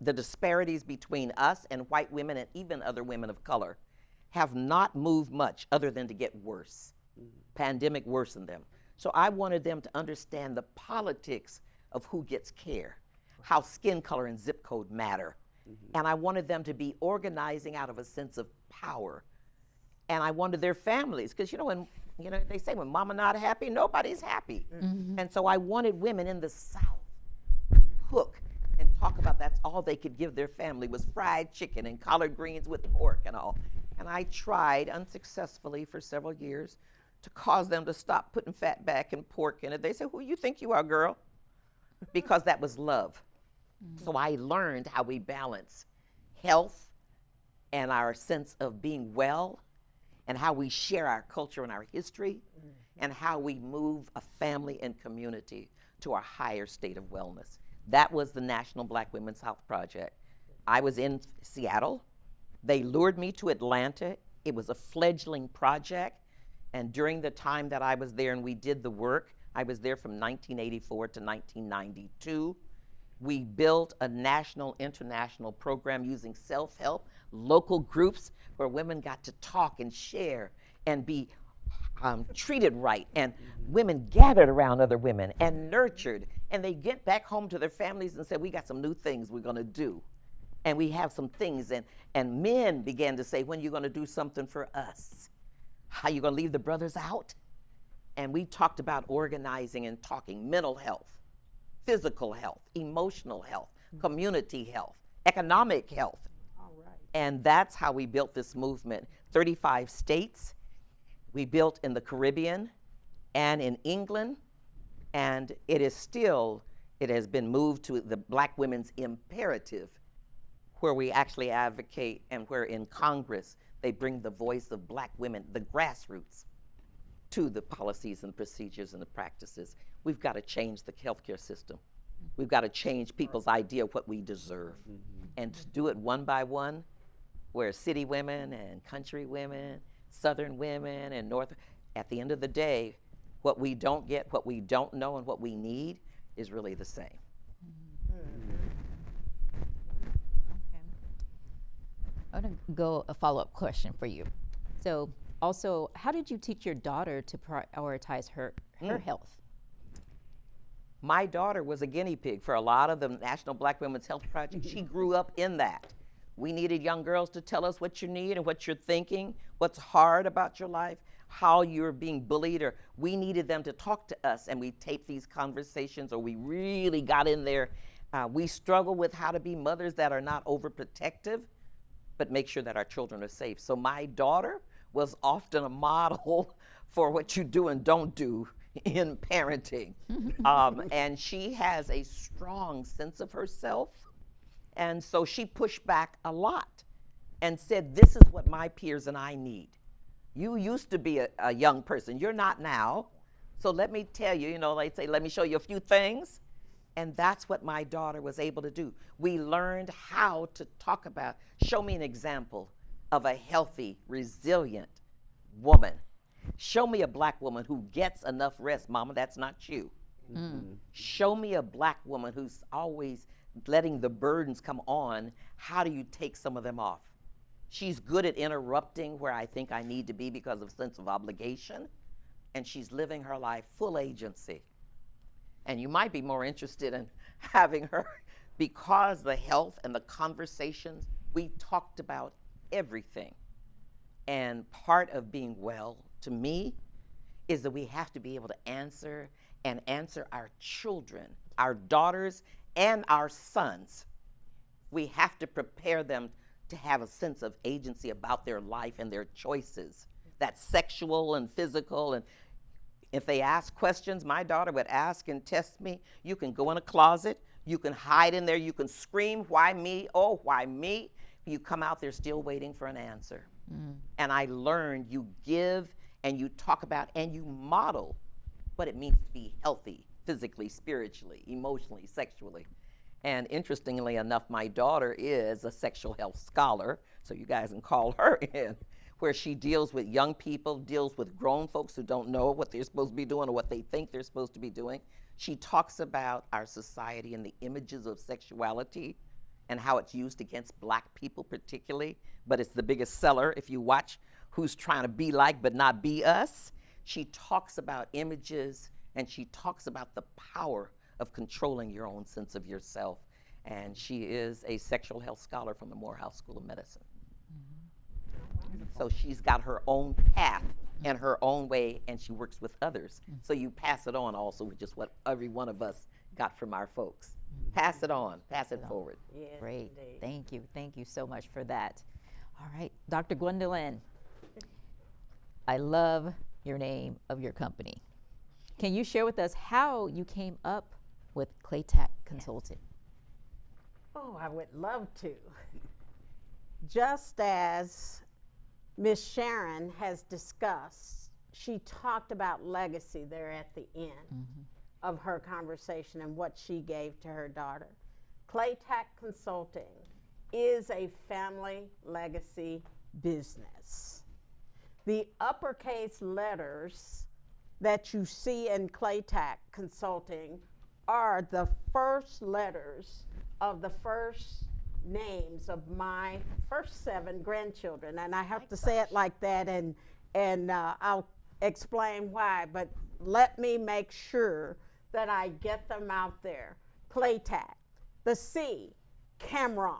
The disparities between us and white women and even other women of color have not moved much other than to get worse. Pandemic worsened them. So I wanted them to understand the politics of who gets care, how skin color and zip code matter. And I wanted them to be organizing out of a sense of power. And I wanted their families, because they say when mama not happy, nobody's happy. And so I wanted women in the South cook and talk about that's all they could give their family was fried chicken and collard greens with pork and all. And I tried unsuccessfully for several years to cause them to stop putting fat back and pork in it. They said, who you think you are, girl? Because that was love. So I learned how we balance health and our sense of being well, and how we share our culture and our history, and how we move a family and community to a higher state of wellness. That was the National Black Women's Health Project. I was in Seattle. They lured me to Atlanta. It was a fledgling project. And during the time that I was there and we did the work, I was there from 1984 to 1992. We built a national, international program using self-help, local groups where women got to talk and share and be treated right. And women gathered around other women and nurtured. And they get back home to their families and said, we got some new things we're going to do. And we have some things. And men began to say, when are you going to do something for us? How you going to leave the brothers out? And we talked about organizing and talking mental health, physical health, emotional health, community health, economic health. All right. And that's how we built this movement. 35 states. We built in the Caribbean and in England. And it has been moved to the Black Women's Imperative, where we actually advocate and where in Congress they bring the voice of Black women, the grassroots, to the policies and procedures and the practices. We've got to change the healthcare system. We've got to change people's idea of what we deserve. And to do it one by one, where city women and country women, southern women and north, at the end of the day, what we don't get, what we don't know, and what we need is really the same. I'm going to go a follow-up question for you. So also, how did you teach your daughter to prioritize her health? My daughter was a guinea pig for a lot of the National Black Women's Health Project. She grew up in that. We needed young girls to tell us what you need and what you're thinking, what's hard about your life, how you're being bullied, or we needed them to talk to us, and we taped these conversations, or we really got in there. We struggle with how to be mothers that are not overprotective, but make sure that our children are safe. So my daughter was often a model for what you do and don't do in parenting. And she has a strong sense of herself. And so she pushed back a lot and said, this is what my peers and I need. You used to be a young person. You're not now. So let me tell you, they say, let me show you a few things. And that's what my daughter was able to do. We learned how to talk about, show me an example of a healthy, resilient woman. Show me a Black woman who gets enough rest. Mama, that's not you. Show me a Black woman who's always letting the burdens come on, how do you take some of them off? She's good at interrupting where I think I need to be because of sense of obligation, and she's living her life full agency. And you might be more interested in having her because the health and the conversations, we talked about everything. And part of being well, to me, is that we have to be able to answer our children, our daughters, and our sons. We have to prepare them to have a sense of agency about their life and their choices. That's sexual and physical. And if they ask questions, my daughter would ask and test me. You can go in a closet, you can hide in there, you can scream, why me? Oh, why me? You come out there still waiting for an answer. And I learned you give and you talk about and you model what it means to be healthy, physically, spiritually, emotionally, sexually. And interestingly enough, my daughter is a sexual health scholar, so you guys can call her in, where she deals with young people, deals with grown folks who don't know what they're supposed to be doing or what they think they're supposed to be doing. She talks about our society and the images of sexuality and how it's used against black people particularly, but it's the biggest seller if you watch Who's Trying to Be Like But Not Be Us. She talks about images and she talks about the power of controlling your own sense of yourself. And she is a sexual health scholar from the Morehouse School of Medicine. So she's got her own path and her own way, and she works with others. So you pass it on also, which is what every one of us got from our folks. Pass it on, pass it forward. Yes, Great. indeed. Thank you so much for that. All right, Dr. Gwendolyn, I love your name of your company. Can you share with us how you came up with CLATAK Consulting? Oh, I would love to. Just as Miss Sharon has discussed, she talked about legacy there at the end of her conversation and what she gave to her daughter. CLATAK Consulting is a family legacy business. The uppercase letters that you see in CLATAK Consulting are the first letters of the first names of my first 7 grandchildren. And I have to say it like that, and I'll explain why, but let me make sure that I get them out there. CLATAK, the C, Cameron,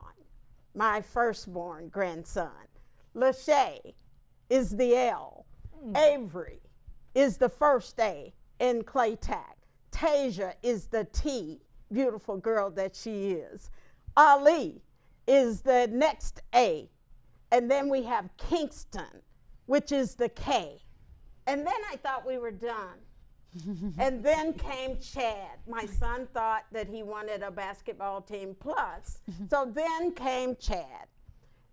my firstborn grandson. Lachey is the L. Avery is the first A in CLATAK. Tasia is the T, beautiful girl that she is. Ali is the next A. And then we have Kingston, which is the K. And then I thought we were done. And then came Chad. My son thought that he wanted a basketball team plus. So then came Chad.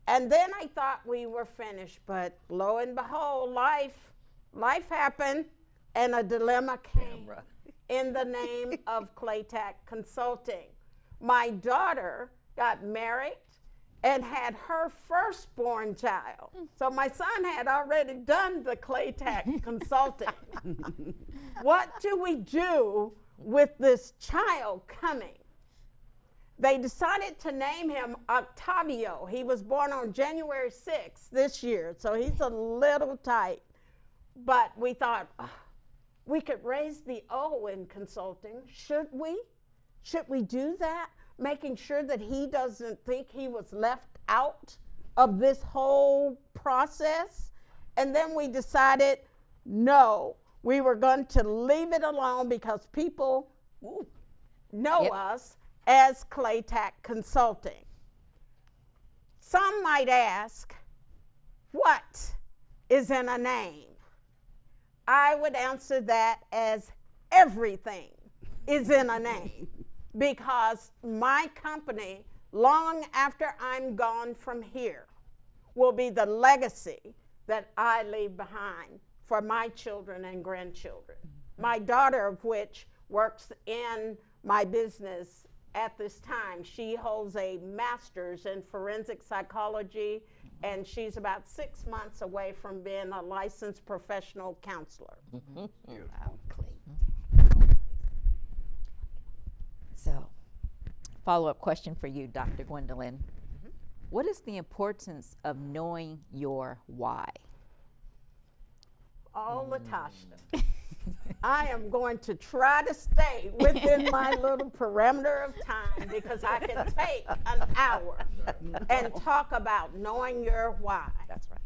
And then I thought we were finished, but lo and behold, life happened, and a dilemma came in the name of CLATAK Consulting. My daughter got married and had her firstborn child. So my son had already done the CLATAK Consulting. What do we do with this child coming? They decided to name him Octavio. He was born on January 6th this year, so he's a little tight. But we thought, we could raise the O in consulting. Should we? Should we do that? Making sure that he doesn't think he was left out of this whole process. And then we decided, no, we were going to leave it alone because people know us as CLATAK Consulting. Some might ask, what is in a name? I would answer that as everything is in a name, because my company, long after I'm gone from here, will be the legacy that I leave behind for my children and grandchildren. My daughter, of which works in my business at this time, she holds a master's in forensic psychology, and she's about 6 months away from being a licensed professional counselor. So, follow-up question for you, Dr. Gwendolyn. What is the importance of knowing your why? Oh, LaTosha, I am going to try to stay within my little parameter of time because I can take an hour and talk about knowing your why. That's right.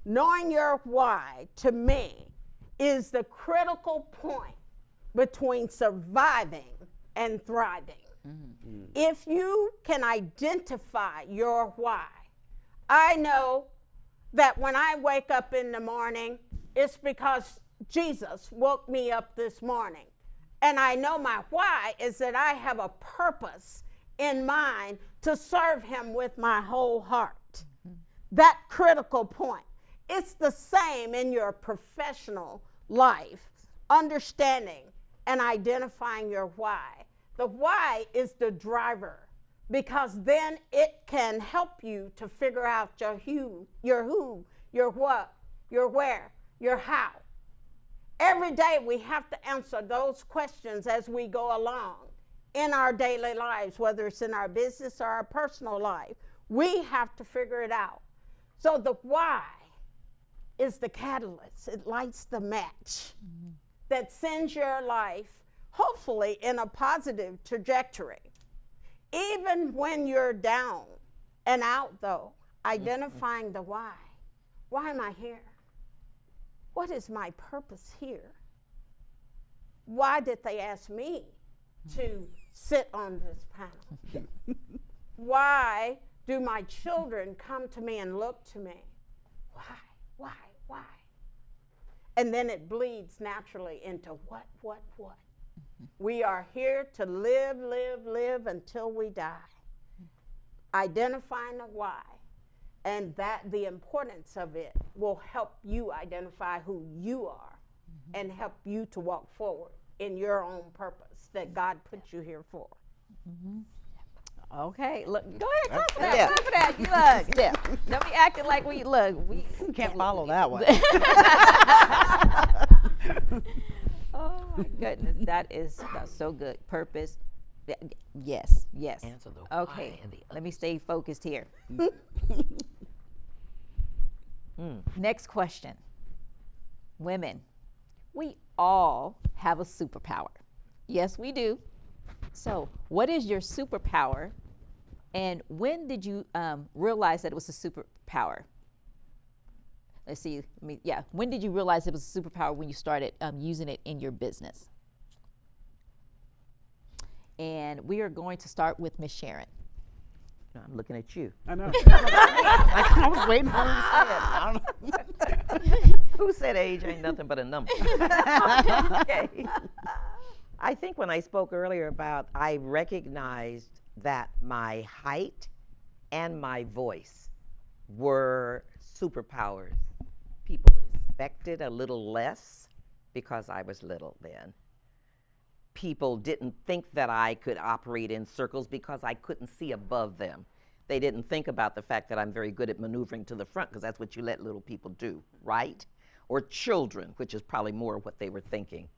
Knowing your why, to me, is the critical point between surviving and thriving. Mm-hmm. If you can identify your why, I know that when I wake up in the morning, it's because Jesus woke me up this morning. And I know my why is that I have a purpose in mind to serve him with my whole heart. Mm-hmm. That critical point. It's the same in your professional life, understanding and identifying your why. The why is the driver, because then it can help you to figure out your who, your what, your where, your how. Every day we have to answer those questions as we go along in our daily lives, whether it's in our business or our personal life. We have to figure it out. So the why is the catalyst. It lights the match that sends your life, hopefully, in a positive trajectory. Even when you're down and out, though, identifying the why. Why am I here? What is my purpose here? Why did they ask me to sit on this panel? Why do my children come to me and look to me? Why? And then it bleeds naturally into what? We are here to live until we die. Identifying the why, and that the importance of it will help you identify who you are and help you to walk forward in your own purpose that God put you here for. Okay, look, go ahead, clap for that, clap for that. You look, don't be acting like we can't follow that one. Oh my goodness, that's so good. Purpose, yes. Answer the okay, why and the let me stay focused here. Next question. Women, we all have a superpower. Yes, we do. So, what is your superpower, and when did you realize that it was a superpower? Let's see. When did you realize it was a superpower when you started using it in your business? And we are going to start with Miss Sharon. No, I'm looking at you. I know. I was waiting for her to say it. Who said age ain't nothing but a number? Okay. I think when I spoke earlier about, I recognized that my height and my voice were superpowers. People expected a little less because I was little then. People didn't think that I could operate in circles because I couldn't see above them. They didn't think about the fact that I'm very good at maneuvering to the front, because that's what you let little people do, right? Or children, which is probably more what they were thinking.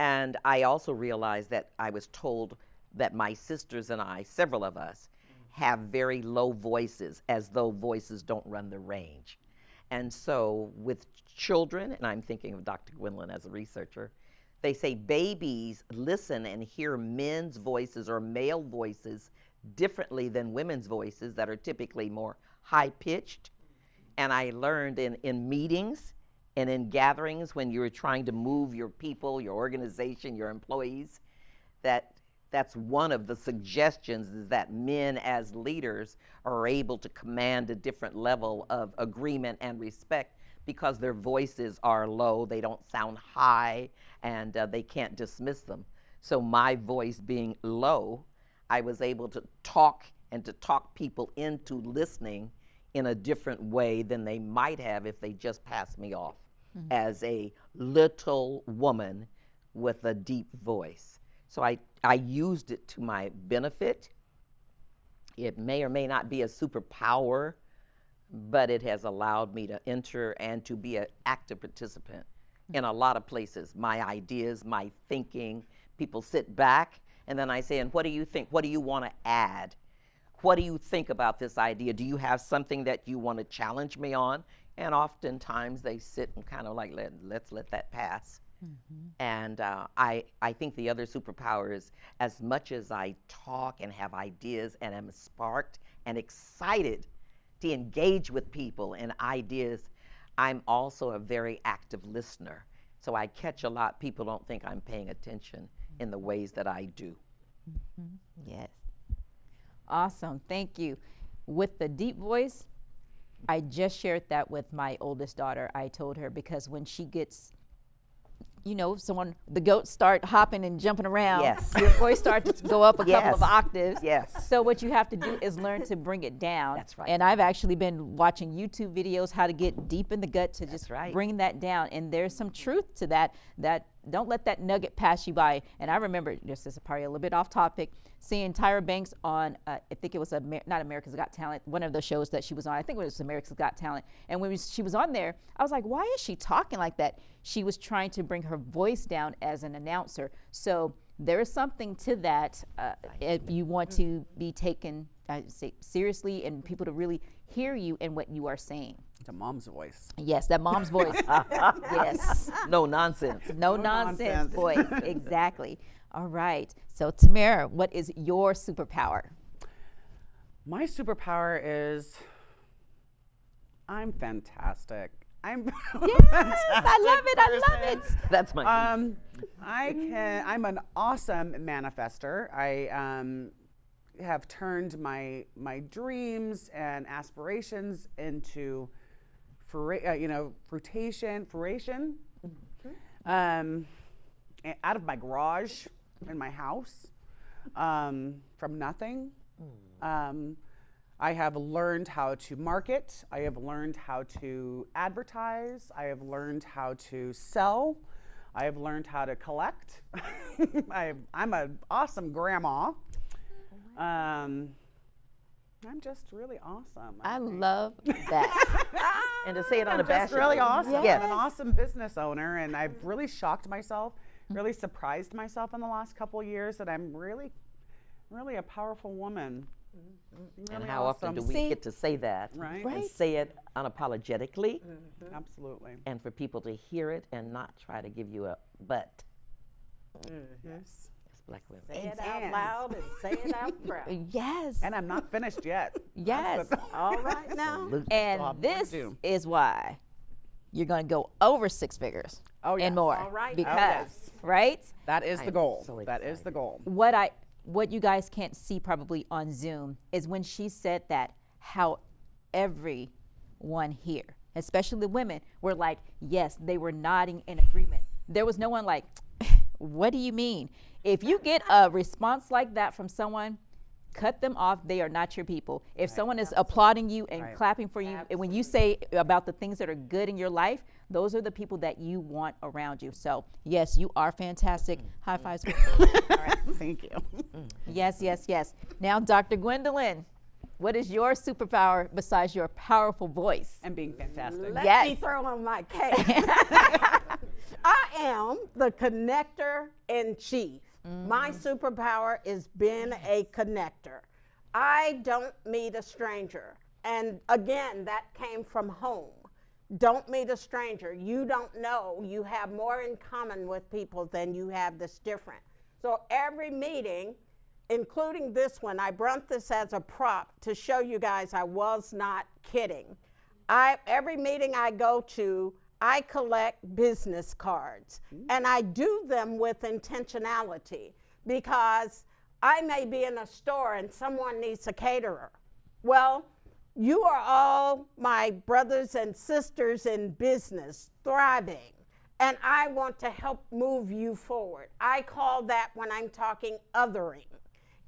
And I also realized that I was told that my sisters and I, several of us, have very low voices, as though voices don't run the range. And so with children, and I'm thinking of Dr. Gwendolyn as a researcher, they say babies listen and hear men's voices or male voices differently than women's voices that are typically more high-pitched. And I learned in meetings and in gatherings when you're trying to move your people, your organization, your employees, that's one of the suggestions, is that men as leaders are able to command a different level of agreement and respect because their voices are low, they don't sound high, and they can't dismiss them. So my voice being low, I was able to talk people into listening in a different way than they might have if they just passed me off as a little woman with a deep voice. So I used it to my benefit. It may or may not be a superpower, but it has allowed me to enter and to be an active participant in a lot of places. My ideas, my thinking, people sit back And then I say, and what do you think? What do you want to add? What do you think about this idea? Do you have something that you want to challenge me on? And oftentimes they sit and kind of like, let's let that pass. And I think the other superpower is, as much as I talk and have ideas and am sparked and excited to engage with people and ideas, I'm also a very active listener. So I catch a lot. People don't think I'm paying attention in the ways that I do. Yes. Awesome. Thank you. With the deep voice, I just shared that with my oldest daughter. I told her, because when she gets, you know, the goats start hopping and jumping around, Yes. your voice starts to go up a couple of Yes. octaves. Yes. So what you have to do is learn to bring it down. That's right. And I've actually been watching YouTube videos how to get deep in the gut to just right. bring that down. And there's some truth to that, that don't let that nugget pass you by. And I remember, this is probably a little bit off topic, seeing Tyra Banks on, I think it was not America's Got Talent, one of those shows that she was on. I think it was America's Got Talent. And when she was on there, I was like, why is she talking like that? She was trying to bring her voice down as an announcer. So there is something to that if you want to be taken seriously and people to really hear you and what you are saying. It's a mom's voice. Yes, that mom's voice. Yes. No nonsense. No nonsense. nonsense voice. Exactly. All right. So Tamara, what is your superpower? My superpower is I'm fantastic. I'm Yes, I love it. I love it. That's my I'm an awesome manifester. I have turned my dreams and aspirations into fruition out of my garage in my house, from nothing. I have learned how to market. I have learned how to advertise. I have learned how to sell. I have learned how to collect. I'm an awesome grandma. I'm just really awesome. I love that. And to say it I'm just unabashedly. really awesome. Yes. I'm an awesome business owner, and I've really shocked myself, really surprised myself in the last couple of years that I'm really, really a powerful woman. And Really how often do we See? get to say that Right. Right. and say it unapologetically, Absolutely. and for people to hear it and not try to give you a but? Yes. It's black women. Say it out loud and say it out proud. Yes. And I'm not finished yet. Yes. All right now. Absolutely. And more to this do. is why you're going to go over 6 figures Oh, yes. and more. All right. Because, yes. right? That is the I'm goal. so That is the goal. What you guys can't see probably on Zoom is when she said that, how everyone here, especially the women, were like, yes, they were nodding in agreement. There was no one like, what do you mean? If you get a response like that from someone, cut them off. They are not your people. If someone is applauding you and Right. clapping for you, and when you say about the things that are good in your life, those are the people that you want around you. So yes, you are fantastic. High fives. All right. Thank you. Yes, yes, yes. Now, Dr. Gwendolyn, what is your superpower besides your powerful voice? And being fantastic. Let Yes. me throw on my cape. I am the connector in chief. My superpower is being a connector. I don't meet a stranger. And again, that came from home. Don't meet a stranger. You don't know. You have more in common with people than you have that's different. So every meeting, including this one, I brought this as a prop to show you guys I was not kidding. Every meeting I go to, I collect business cards, and I do them with intentionality because I may be in a store and someone needs a caterer. Well, you are all my brothers and sisters in business, thriving, and I want to help move you forward. I call that, when I'm talking, othering.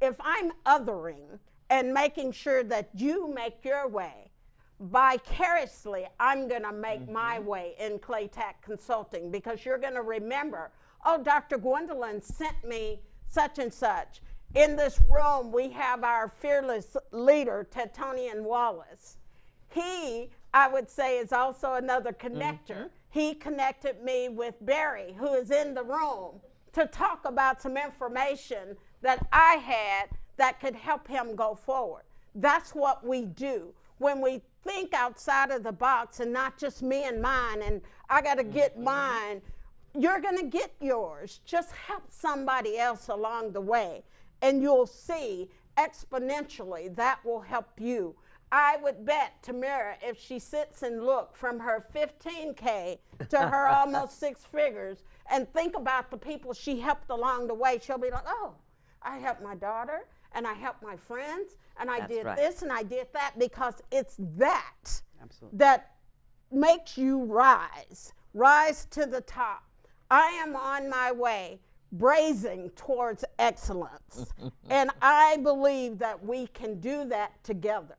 If I'm othering and making sure that you make your way, vicariously, I'm going to make my way in CLATAK Consulting, because you're going to remember, oh, Dr. Gwendolyn sent me such and such. In this room, we have our fearless leader, Tetonian Wallace. He, I would say, is also another connector. He connected me with Barry, who is in the room, to talk about some information that I had that could help him go forward. That's what we do. When we think outside of the box and not just me and mine and I got to get mine, you're going to get yours. Just help somebody else along the way, and you'll see exponentially that will help you. I would bet Tamara, if she sits and look from her 15K to her almost 6 figures and think about the people she helped along the way, she'll be like, oh, I helped my daughter and I helped my friends and I did this and I did that, because it's that that makes you rise to the top. I am on my way, brazing towards excellence. And I believe that we can do that together.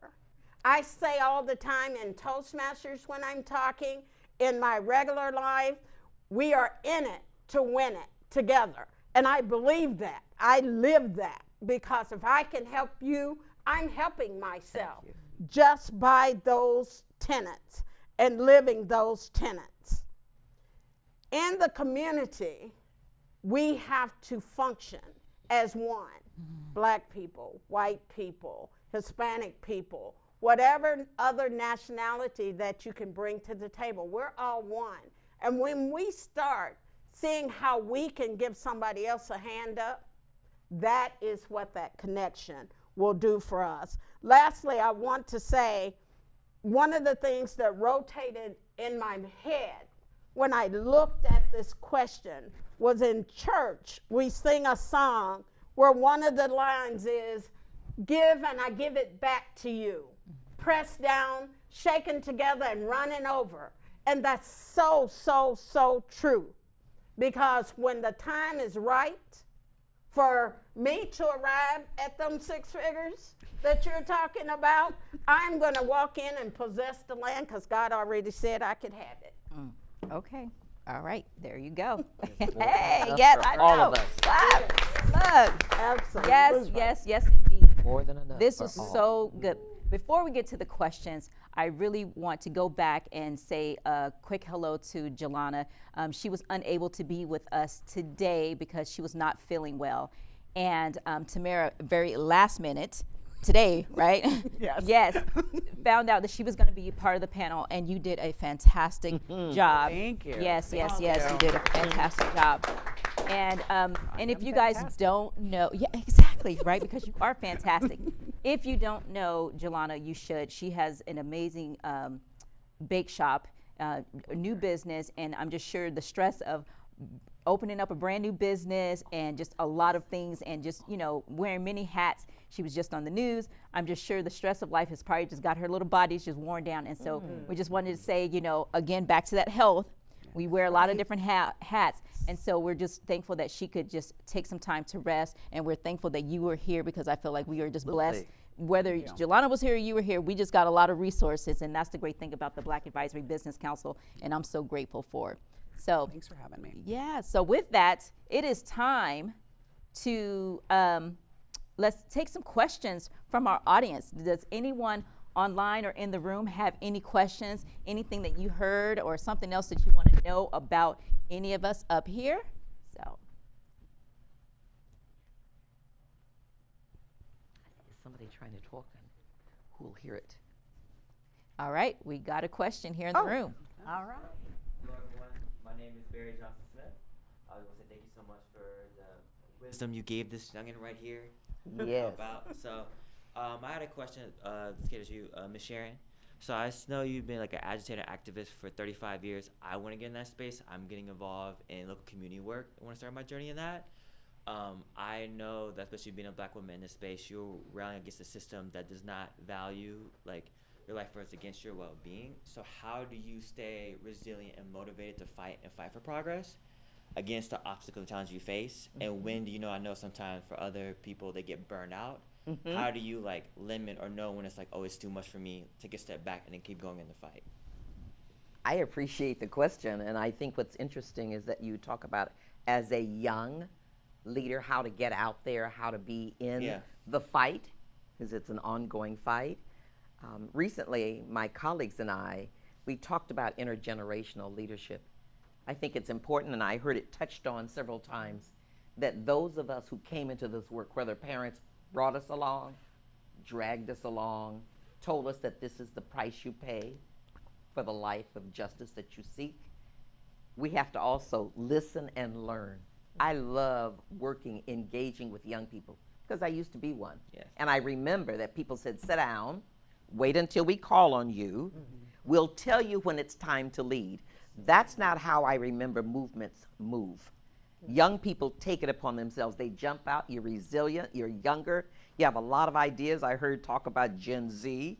I say all the time in Toastmasters when I'm talking, in my regular life, we are in it to win it together. And I believe that. I live that. Because if I can help you, I'm helping myself just by those tenets and living those tenets. In the community, we have to function as one. Black people, white people, Hispanic people, whatever other nationality that you can bring to the table, we're all one. And when we start seeing how we can give somebody else a hand up, that is what that connection will do for us. Lastly, I want to say one of the things that rotated in my head when I looked at this question was in church, we sing a song where one of the lines is, give and I give it back to you. Pressed down, shaken together, and running over. And that's so, so, so true. Because when the time is right for me to arrive at them 6 figures that you're talking about, I'm going to walk in and possess the land because God already said I could have it. Okay. All right. There you go. Hey, enough yes, for I know. all of us. Look. Absolutely. Yes, indeed. More than enough. This for was all. so good. Before we get to the questions, I really want to go back and say a quick hello to Jelana. She was unable to be with us today because she was not feeling well. And Tamara, very last minute, today, right? Yes. Yes, found out that she was going to be part of the panel, and you did a fantastic job. Thank you. Yes, you did a fantastic job. And if you guys don't know, yeah, exactly, right? Because you are fantastic. If you don't know Jelana, you should. She has an amazing bake shop, a new business, and I'm just sure the stress of opening up a brand new business and just a lot of things and just, wearing many hats. She was just on the news. I'm just sure the stress of life has probably just got her little body's just worn down. And so we just wanted to say, again, back to that health. We wear a lot of different hats. And so we're just thankful that she could just take some time to rest. And we're thankful that you were here because I feel like we are just blessed. Whether Jelana was here or you were here, we just got a lot of resources. And that's the great thing about the Black Advisory Business Council. And I'm so grateful for it. So Thanks for having me. Yeah. So with that, it is time to let's take some questions from our audience. Does anyone online or in the room have any questions, anything that you heard or something else that you want to know about any of us up here? So. Is somebody trying to talk and who'll hear it? All right. We got a question here in the room. All right. Hello everyone, my name is Barry Johnson Smith. I want to say thank you so much for the wisdom you gave this youngin right here. Yes. I had a question, this kid is you, Ms. Sharon. So I know you've been like an agitator activist for 35 years. I want to get in that space. I'm getting involved in local community work. I want to start my journey in that. I know that especially being a black woman in this space, you're rallying against a system that does not value your life first against your well-being. So how do you stay resilient and motivated to fight for progress against the obstacles and challenges you face? And when do I know sometimes for other people they get burned out. How do you limit or know when it's it's too much for me, take a step back and then keep going in the fight? I appreciate the question, and I think what's interesting is that you talk about as a young leader how to get out there, how to be in the fight, because it's an ongoing fight. Recently, my colleagues and we talked about intergenerational leadership. I think it's important, and I heard it touched on several times, that those of us who came into this work, whether parents brought us along, dragged us along, told us that this is the price you pay for the life of justice that you seek, we have to also listen and learn. I love working, engaging with young people, because I used to be one. Yes. And I remember that people said, sit down, wait until we call on you. We'll tell you when it's time to lead. That's not how I remember movements move. Young people take it upon themselves. They jump out. You're resilient. You're younger. You have a lot of ideas. I heard talk about Gen Z.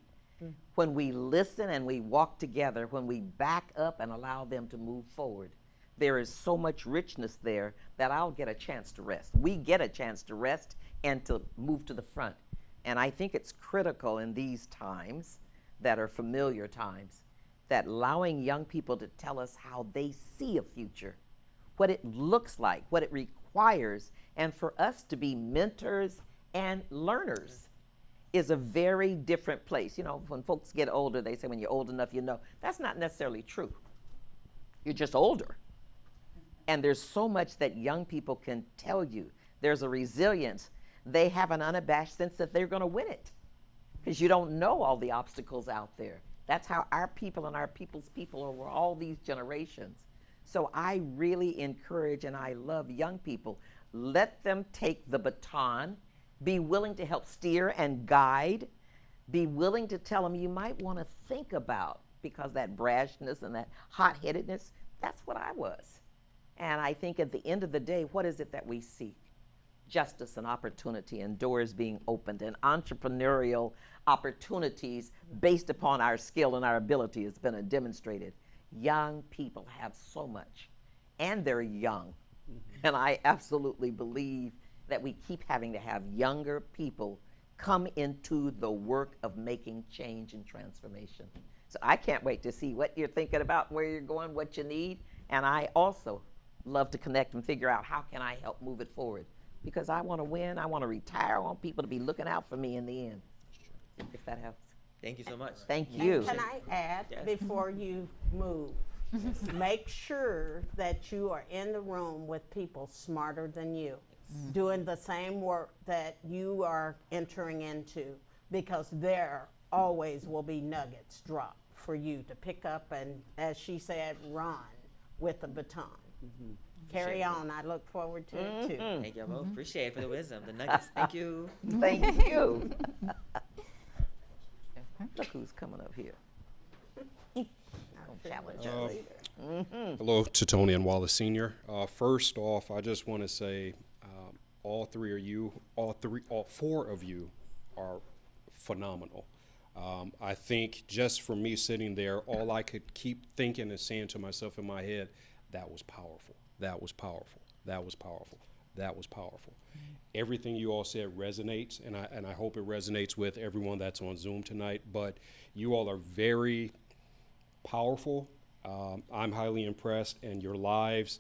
When we listen and we walk together, when we back up and allow them to move forward, there is so much richness there that I'll get a chance to rest. We get a chance to rest and to move to the front. And I think it's critical in these times that are familiar times, that allowing young people to tell us how they see a future, what it looks like, what it requires, and for us to be mentors and learners is a very different place. You know, when folks get older, they say when you're old enough, you know. That's not necessarily true. You're just older. And there's so much that young people can tell you. There's a resilience. They have an unabashed sense that they're going to win it, because you don't know all the obstacles out there. That's how our people and our people's people over all these generations. So I really encourage and I love young people. Let them take the baton, be willing to help steer and guide, be willing to tell them you might want to think about, because that brashness and that hot-headedness, that's what I was. And I think at the end of the day, what is it that we seek? Justice and opportunity and doors being opened and entrepreneurial opportunities based upon our skill and our ability has been demonstrated. Young people have so much, and they're young. And I absolutely believe that we keep having to have younger people come into the work of making change and transformation. So I can't wait to see what you're thinking about, where you're going, what you need. And I also love to connect and figure out how can I help move it forward. Because I want to win, I want to retire, I want people to be looking out for me in the end, if that helps. Thank you so much. Thank you. Can I add, Yes. before you move, make sure that you are in the room with people smarter than you, doing the same work that you are entering into, because there always will be nuggets dropped for you to pick up and, as she said, run with the baton. Carry on. I look forward to it too. Thank you both. Appreciate it for the wisdom, the nuggets. Thank you. Thank you. Look who's coming up here. Challenge our leader. Hello to Tony and Wallace Sr. First off, I just want to say all four of you are phenomenal. I think just for me sitting there, all I could keep thinking and saying to myself in my head, that was powerful, that was powerful, that was powerful, that was powerful. Everything you all said resonates, and I hope it resonates with everyone that's on Zoom tonight, but you all are very powerful. I'm highly impressed, and your lives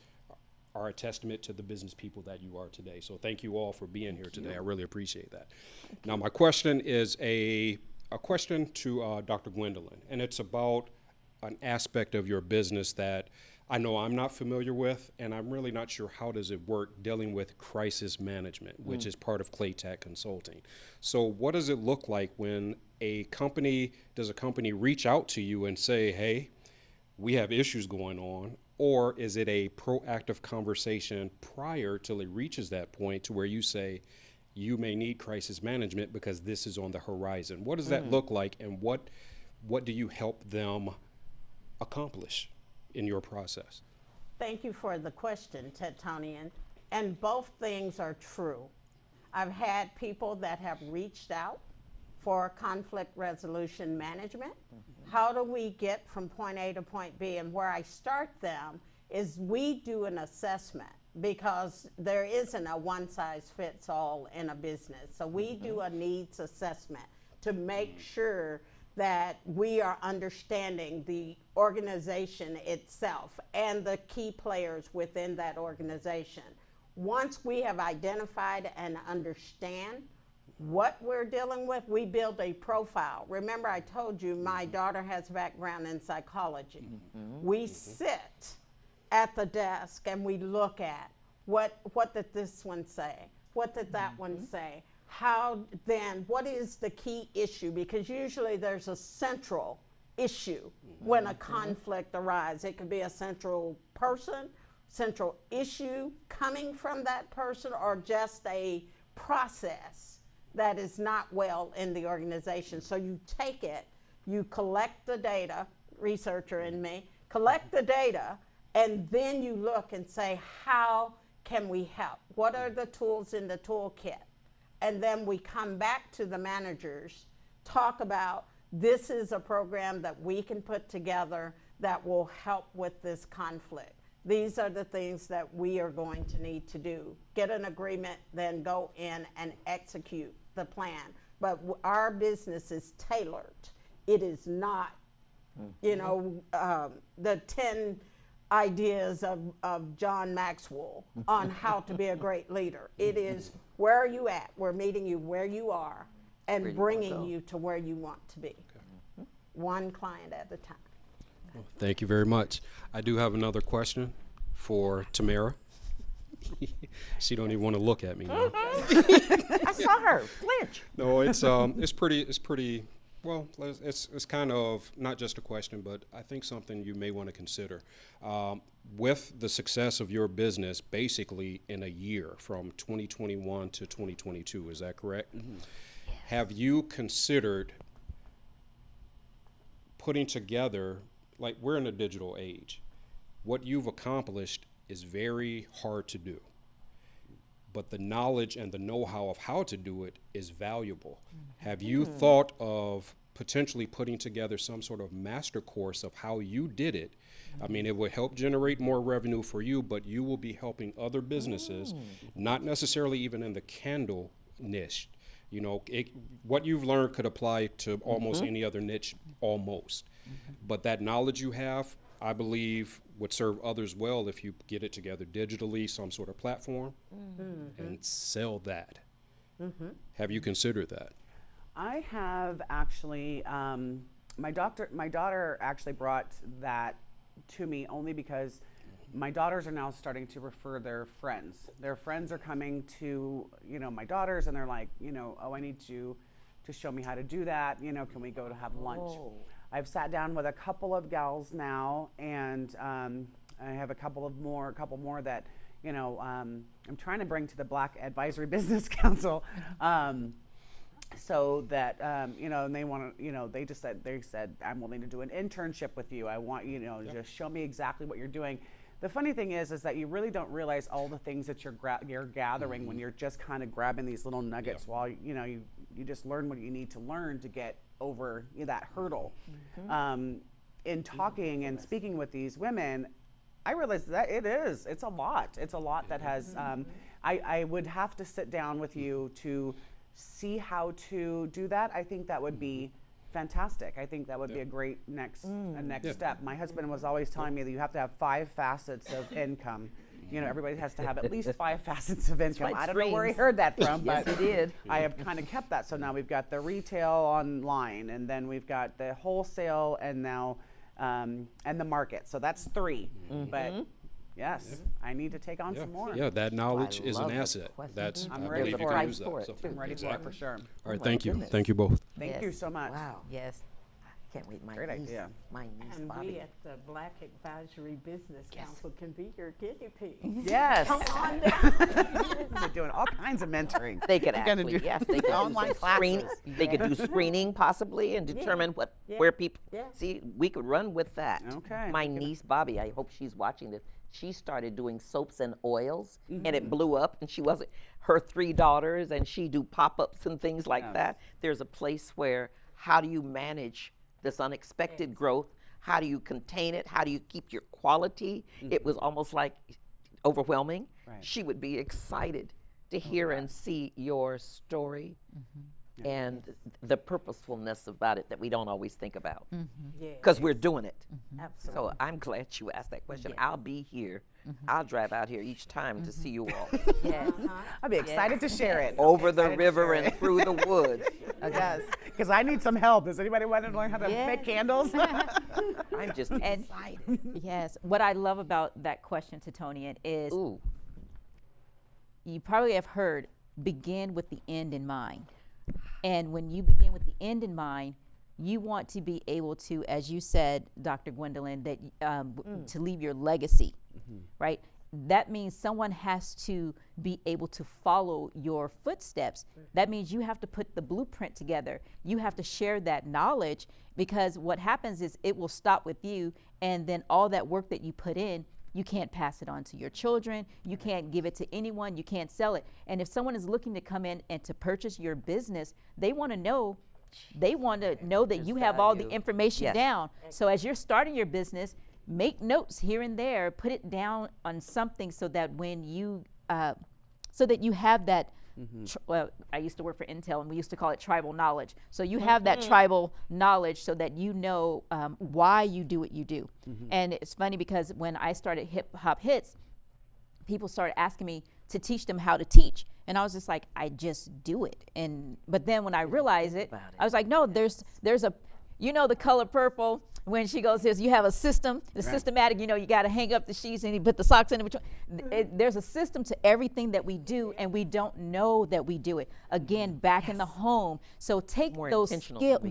are a testament to the business people that you are today. So thank you all for being here today. I really appreciate that. Now my question is a question to Dr. Gwendolyn, and it's about an aspect of your business that I know I'm not familiar with, and I'm really not sure how does it work dealing with crisis management, which is part of CLATAK Consulting. So what does it look like when does a company reach out to you and say, hey, we have issues going on, or is it a proactive conversation prior till it reaches that point to where you say, you may need crisis management because this is on the horizon? What does that look like, and what do you help them accomplish in your process? Thank you for the question, Tonian. And both things are true. I've had people that have reached out for conflict resolution management. How do we get from point A to point B? And where I start them is we do an assessment, because there isn't a one-size-fits-all in a business. So we do a needs assessment to make sure that we are understanding the organization itself and the key players within that organization. Once we have identified and understand what we're dealing with, we build a profile. Remember, I told you my daughter has a background in psychology. We sit at the desk and we look at What did this one say? What did that one say? How then, what is the key issue? Because usually there's a central issue when a conflict arises. It could be a central person, central issue coming from that person, or just a process that is not well in the organization. So you take it, you collect the data, researcher in me, collect the data, and then you look and say, how can we help? What are the tools in the toolkit? And then we come back to the managers, talk about, this is a program that we can put together that will help with this conflict. These are the things that we are going to need to do. Get an agreement, then go in and execute the plan. But our business is tailored. It is not, you know, the 10 ideas of John Maxwell on how to be a great leader. It is, where are you at? We're meeting you where you are and bringing you to where you want to be. One client at a time. Well, thank you very much. I do have another question for Tamara. She don't even want to look at me now. I saw her flinch. No, it's pretty. Well, it's kind of not just a question, but I think something you may want to consider. With the success of your business, basically in a year from 2021 to 2022, is that correct? Mm-hmm. Yes. Have you considered putting together, like, we're in a digital age. What you've accomplished is very hard to do, but the knowledge and the know-how of how to do it is valuable. Mm-hmm. Have you thought of potentially putting together some sort of master course of how you did it? I mean, it would help generate more revenue for you, but you will be helping other businesses, not necessarily even in the candle niche. You know, what you've learned could apply to almost any other niche, almost. But that knowledge you have, I believe, would serve others well if you get it together digitally, some sort of platform, and sell that. Have you considered that? I have actually, my daughter actually brought that to me only because my daughters are now starting to refer their friends. Their friends are coming to, you know, my daughters, and they're like, you know, oh, I need you to show me how to do that. You know, can we go to have lunch? I've sat down with a couple of gals now, and I have a couple more that, you know, I'm trying to bring to the Black Advisory Business Council. So that, you know, and they want to, you know, they said, I'm willing to do an internship with you. I want, you know, just show me exactly what you're doing. The funny thing is that you really don't realize all the things that you're gathering when you're just kind of grabbing these little nuggets while, you know, you just learn what you need to learn to get over, you know, that hurdle. In talking and speaking with these women, I realized that it's a lot. It's a lot that has, I would have to sit down with you to see how to do that. I think that would be fantastic. I think that would be a great next step. My husband was always telling me that you have to have 5 facets of income. You know, everybody has to have at least 5 facets of income. I don't know where he heard that from, but he did. I have kind of kept that. So now we've got the retail online, and then we've got the wholesale, and now and the market. So that's 3. But yes, I need to take on some more. Yeah, that knowledge is an asset. That's I'm I ready believe you for can it. use that. So, I'm ready for it for sure. All right, my thank you. goodness. Thank you both. Thank you so much. Wow. Yes. I can't wait. Great idea. My niece, And Bobby. we at the Black Advisory Business Council can be your guinea pigs. Yes. Come on down. We're doing all kinds of mentoring. They could We're gonna actually, do yes, they could do online some screening. classes. They could do screening possibly and determine where people. Yeah. See, we could run with that. Okay. My niece Bobby, I hope she's watching this. She started doing soaps and oils, and it blew up. And she wasn't her 3 daughters, and she do pop-ups and things like that. There's a place where how do you manage this unexpected growth? How do you contain it? How do you keep your quality? It was almost like overwhelming. Right. She would be excited to hear and see your story and the purposefulness about it that we don't always think about because we're doing it. Absolutely. So I'm glad you asked that question. I'll be here. I'll drive out here each time to see you all. I'll be excited to share it. Over the Excited to river share and it. through the woods. Yes, because I need some help. Does anybody want to learn how to make candles? I'm just excited. Yes. What I love about that question, Titonian, is Ooh. you probably have heard, begin with the end in mind. And when you begin with the end in mind, you want to be able to, as you said, Dr. Gwendolyn, that to leave your legacy, right? That means someone has to be able to follow your footsteps. That means you have to put the blueprint together. You have to share that knowledge, because what happens is it will stop with you, and then all that work that you put in, you can't pass it on to your children. You can't give it to anyone. You can't sell it. And if someone is looking to come in and to purchase your business, they want to know that you have all the information down. So as you're starting your business, make notes here and there, put it down on something, so that when you, so that you have that, well, I used to work for Intel, and we used to call it tribal knowledge. So you have that tribal knowledge, so that you know why you do what you do. And it's funny, because when I started Hip Hop HIITS, people started asking me to teach them how to teach. And I was just like, I just do it. But then when I realized it, I was like, no, there's a, you know, the color purple, when she goes, you have a system, the systematic, you know, you got to hang up the sheets and you put the socks in between. There's a system to everything that we do, and we don't know that we do it. Again, back in the home. So take those skills.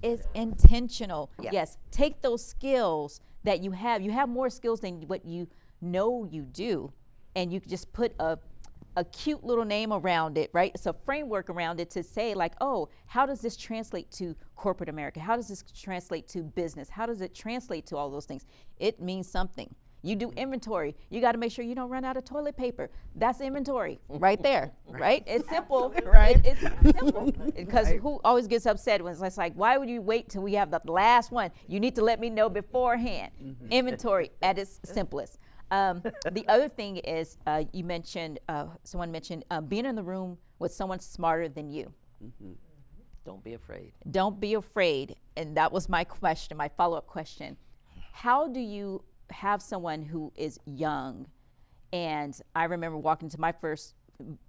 It's intentional. Yes. Take those skills that you have. You have more skills than what you know you do. And you just put a cute little name around it, right? It's a framework around it to say, like, oh, how does this translate to corporate America? How does this translate to business? How does it translate to all those things? It means something. You do inventory. You got to make sure you don't run out of toilet paper. That's inventory right there, right? It's simple, right? It's simple, because who always gets upset when it's like, why would you wait till we have the last one? You need to let me know beforehand. Inventory at its simplest. The other thing is, you mentioned, someone mentioned being in the room with someone smarter than you. Don't be afraid. Don't be afraid. And that was my question, my follow-up question. How do you have someone who is young? And I remember walking to my first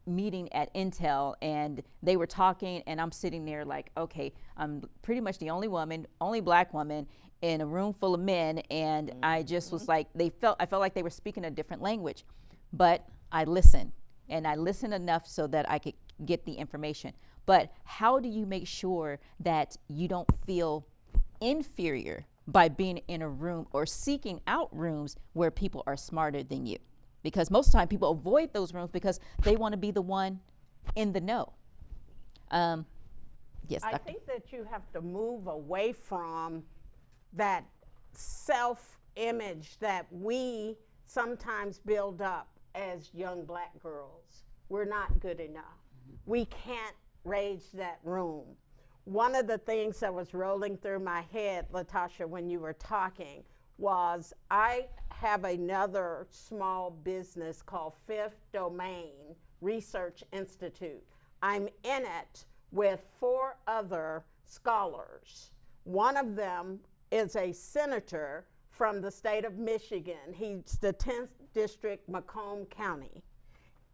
meeting at Intel, and they were talking, and I'm sitting there like, okay, I'm pretty much the only woman, only black woman in a room full of men, and I just was like, I felt like they were speaking a different language, but I listened, and I listened enough so that I could get the information. But how do you make sure that you don't feel inferior by being in a room or seeking out rooms where people are smarter than you? Because most of the time people avoid those rooms because they want to be the one in the know. Yes, I think that you have to move away from that self-image that we sometimes build up as young black girls. We're not good enough. We can't raise that room. One of the things that was rolling through my head, LaTosha, when you were talking, was I have another small business called Fifth Domain Research Institute. I'm in it with 4 other scholars. One of them is a senator from the state of Michigan. He's the 10th district, Macomb County.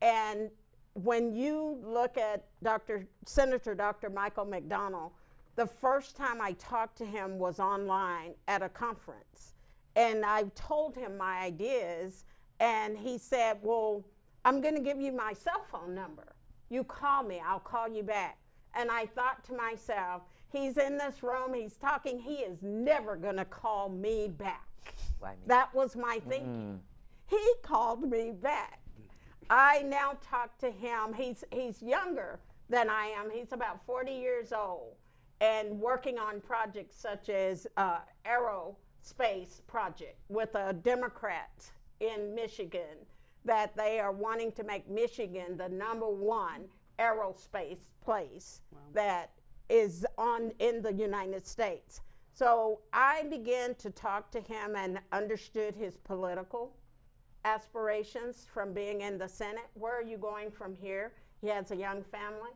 And when you look at Senator Dr. Michael McDonald, the first time I talked to him was online at a conference. And I told him my ideas, and he said, well, I'm gonna give you my cell phone number. You call me, I'll call you back. And I thought to myself, he's in this room, he's talking, he is never gonna call me back. Why me? That was my thinking. He called me back. I now talk to him, he's younger than I am, he's about 40 years old, and working on projects such as aerospace project with a Democrat in Michigan, that they are wanting to make Michigan the #1 aerospace place that is in the United States. So I began to talk to him and understood his political aspirations from being in the Senate. Where are you going from here? He has a young family.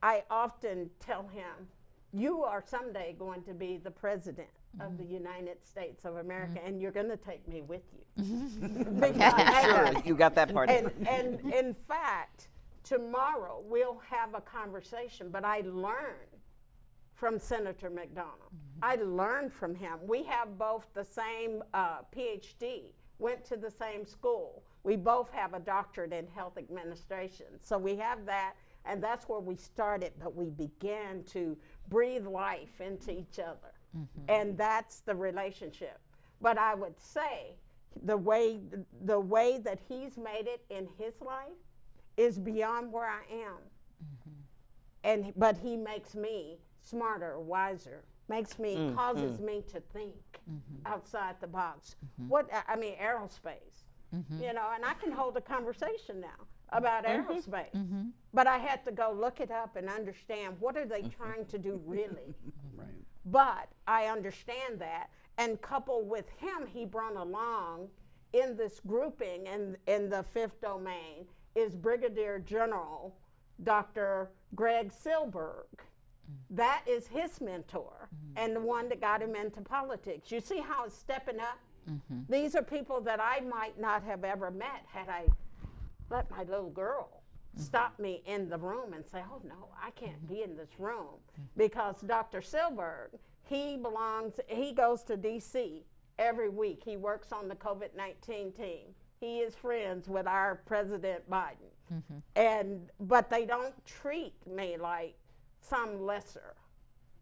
I often tell him, you are someday going to be the president of the United States of America, and you're going to take me with you. Sure, you got that part. And in fact, tomorrow we'll have a conversation, but I learned from Senator McDonald. I learned from him. We have both the same PhD went to the same school. We both have a doctorate in health administration. So we have that, and that's where we started, but we began to breathe life into each other. And that's the relationship. But I would say the way that he's made it in his life is beyond where I am. But he makes me smarter, wiser, causes me to think outside the box. Aerospace, you know, and I can hold a conversation now about aerospace, but I had to go look it up and understand what are they trying to do really. Right. But I understand that, and coupled with him, he brought along in this grouping in the fifth domain is Brigadier General Dr. Greg Silberg. That is his mentor and the one that got him into politics. You see how it's stepping up? These are people that I might not have ever met had I let my little girl stop me in the room and say, oh no, I can't be in this room. Because Dr. Silberg, he goes to DC every week. He works on the COVID-19 team. He is friends with our President Biden. But they don't treat me like some lesser.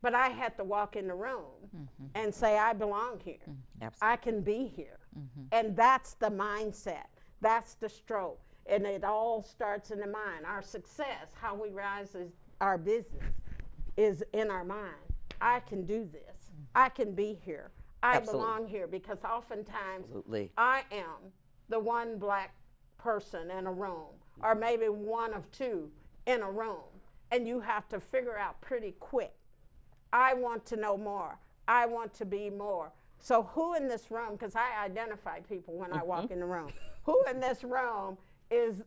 But I had to walk in the room and say, I belong here. I can be here. And that's the mindset. That's the stroke. And it all starts in the mind. Our success, how we rise as our business, is in our mind. I can do this. I can be here. I belong here, because oftentimes I am the one black person in a room, or maybe one of two in a room, and you have to figure out pretty quick, I want to know more. I want to be more. So who in this room, because I identify people when I walk in the room, who in this room is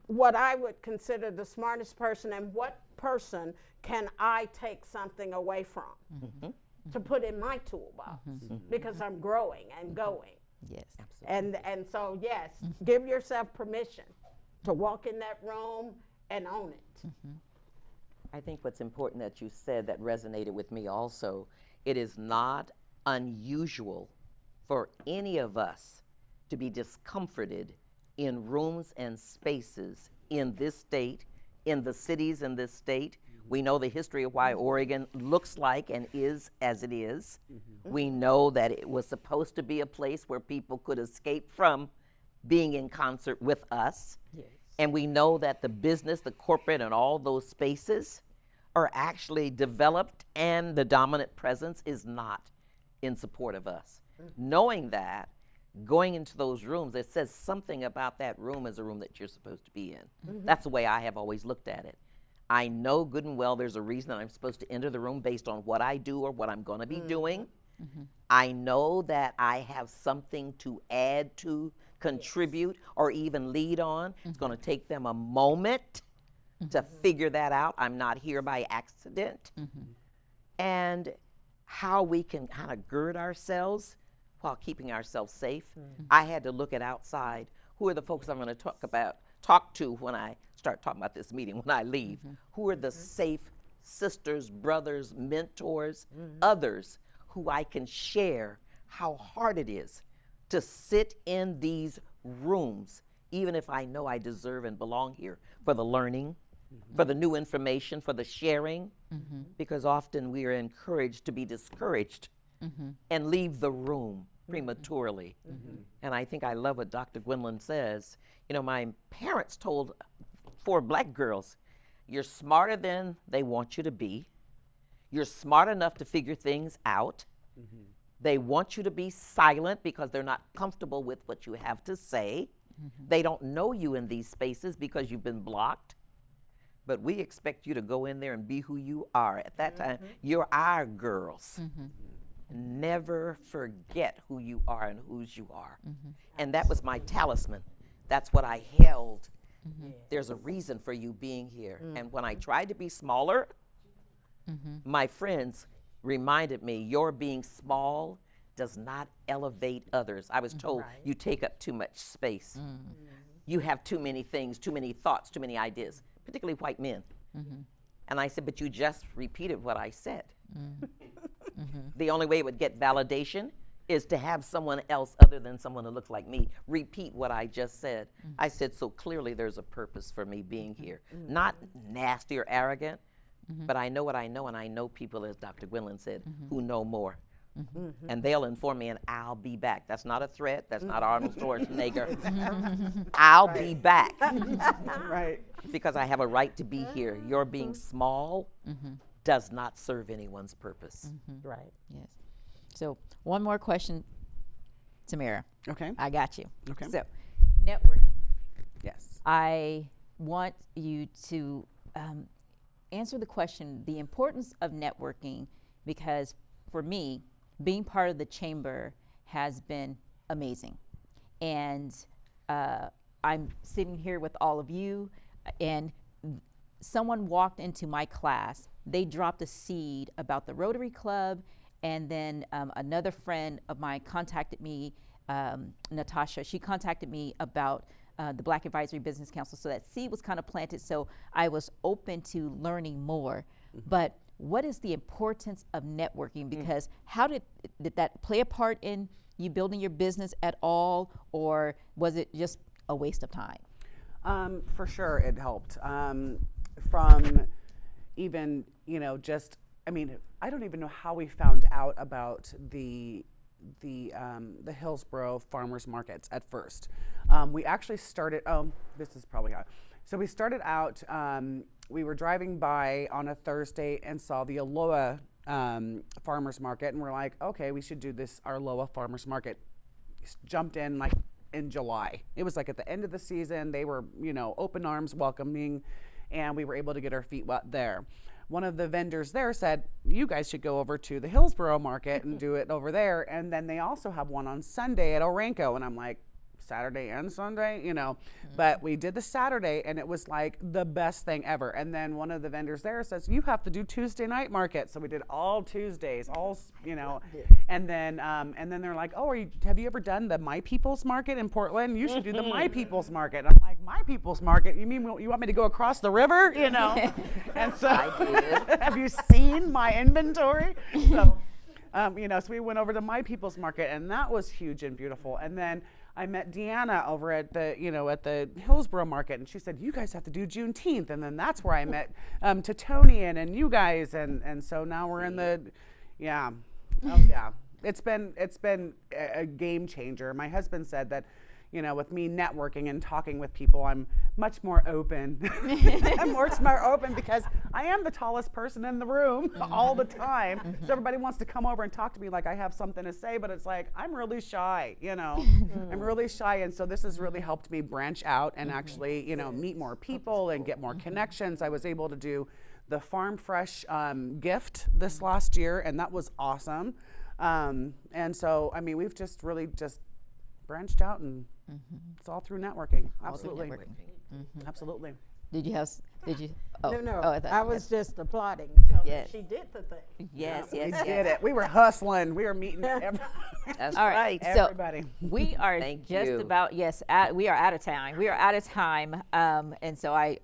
what I would consider the smartest person, and what person can I take something away from to put in my toolbox, because I'm growing and going. Yes, absolutely. And so, yes, give yourself permission to walk in that room and own it. I think what's important that you said that resonated with me also, it is not unusual for any of us to be discomforted in rooms and spaces in this state, in the cities in this state. We know the history of why Oregon looks like and is as it is. We know that it was supposed to be a place where people could escape from being in concert with us. And we know that the business, the corporate, and all those spaces are actually developed, and the dominant presence is not in support of us. Knowing that, going into those rooms, it says something about that room as a room that you're supposed to be in. That's the way I have always looked at it. I know good and well there's a reason that I'm supposed to enter the room based on what I do or what I'm going to be doing. I know that I have something to add to, contribute, or even lead on. It's going to take them a moment to figure that out. I'm not here by accident. And how we can kind of gird ourselves while keeping ourselves safe. I had to look at outside. Who are the folks I'm going to talk to when I start talking about this meeting, when I leave? Who are the safe sisters, brothers, mentors, others who I can share how hard it is to sit in these rooms, even if I know I deserve and belong here for the learning, for the new information, for the sharing, because often we are encouraged to be discouraged and leave the room prematurely. And I think I love what Dr. Gwendolyn says. You know, my parents told 4 black girls, you're smarter than they want you to be. You're smart enough to figure things out. They want you to be silent because they're not comfortable with what you have to say. They don't know you in these spaces because you've been blocked. But we expect you to go in there and be who you are. At that time, you're our girls. Never forget who you are and whose you are. And that was my talisman. That's what I held. There's a reason for you being here. And when I tried to be smaller, my friends reminded me, your being small does not elevate others. I was told, you take up too much space. You have too many things, too many thoughts, too many ideas, particularly white men. And I said, but you just repeated what I said. The only way it would get validation is to have someone else other than someone who looks like me repeat what I just said. I said, so clearly there's a purpose for me being here. Not nasty or arrogant, but I know what I know, and I know people, as Dr. Gwendolyn said, who know more. And they'll inform me, and I'll be back. That's not a threat. That's not Arnold Schwarzenegger. I'll be back. Right. Because I have a right to be here. Your being small does not serve anyone's purpose. Right. Yes. So one more question, Tamara. Okay. I got you. Okay. So networking. Yes. I want you to answer the question, the importance of networking, because for me, being part of the chamber has been amazing. And I'm sitting here with all of you, and someone walked into my class, they dropped a seed about the Rotary Club, and then another friend of mine contacted me, LaTosha, she contacted me about the Black Advisory Business Council. So that seed was kind of planted, so I was open to learning more. But what is the importance of networking? Because how did that play a part in you building your business at all, or was it just a waste of time? For sure, it helped. From even, just, I don't even know how we found out about the Hillsborough farmers markets at first. We actually started, this is probably how. So we started out, we were driving by on a Thursday and saw the Aloha farmers market, and we're like, okay, we should do our Aloha farmers market. Jumped in like in July. It was like at the end of the season. They were, open arms welcoming, and we were able to get our feet wet there. One of the vendors there said, you guys should go over to the Hillsborough market and do it over there. And then they also have one on Sunday at Orenco. And I'm like, Saturday and Sunday, but we did the Saturday, and it was like the best thing ever. And then one of the vendors there says, you have to do Tuesday night market. So we did all Tuesdays, and then they're like, oh, have you ever done the My People's Market in Portland? You should do the My People's Market. And I'm like, My People's Market? You mean you want me to go across the river? And so have you seen my inventory? So, so we went over to My People's Market, and that was huge and beautiful. And then I met Deanna over at the, at the Hillsborough market, and she said, you guys have to do Juneteenth. And then that's where I met Titonian and you guys. And so now we're in the, it's been a game changer. My husband said that, with me networking and talking with people, I'm much more open. I'm much more open because I am the tallest person in the room all the time. So everybody wants to come over and talk to me like I have something to say, but it's like, I'm really shy, I'm really shy. And so this has really helped me branch out and actually, meet more people and get more connections. I was able to do the Farm Fresh gift this last year, and that was awesome. And so, we've just really branched out, and it's all through networking. Absolutely. Absolutely. Did you? No. I was just applauding. Yes. She did the thing. Yes. We did it. We were hustling. We were meeting That's All right. everybody. We are Thank just you. about, we are out of time. We are out of time. And so I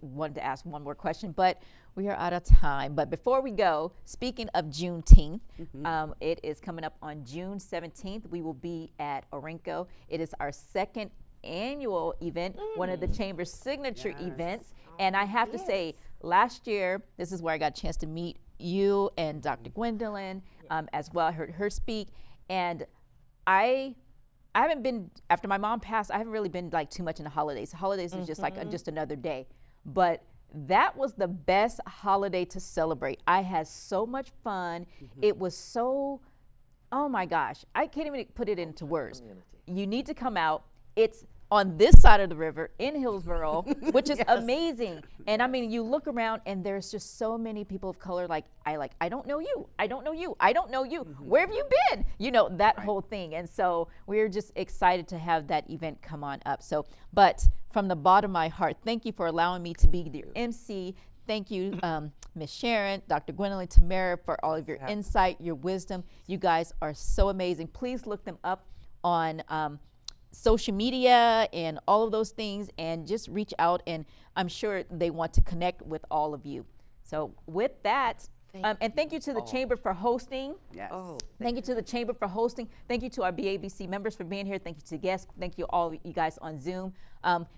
wanted to ask one more question, but we are out of time. But before we go, speaking of Juneteenth, it is coming up on June 17th. We will be at Orenco. It is our second annual event, one of the Chamber's signature events. And I have to say, last year, this is where I got a chance to meet you and Dr. Gwendolyn as well. I heard her speak. And I haven't been, after my mom passed, I haven't really been like too much in the holidays. Holidays is just like just another day. But that was the best holiday to celebrate. I had so much fun. It was so, oh my gosh, I can't even put it into words. You need to come out. It's on this side of the river in Hillsborough, which is amazing. And you look around and there's just so many people of color. I don't know you. I don't know you. I don't know you. Where have you been? That whole thing. And so we're just excited to have that event come on up. So, but from the bottom of my heart, thank you for allowing me to be the MC. Thank you, Ms. Sharon, Dr. Gwendolyn, Tamara, for all of your insight, your wisdom. You guys are so amazing. Please look them up on social media and all of those things, and just reach out, and I'm sure they want to connect with all of you. So with that, And thank you to the Chamber for hosting. Yes. Oh, Thank you to the Chamber for hosting. Thank you to our BABC members for being here. Thank you to guests. Thank you all you guys on Zoom.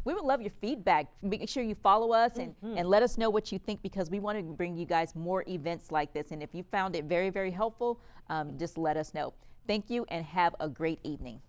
We would love your feedback. Make sure you follow us and let us know what you think, because we want to bring you guys more events like this. And if you found it very, very helpful, just let us know. Thank you and have a great evening.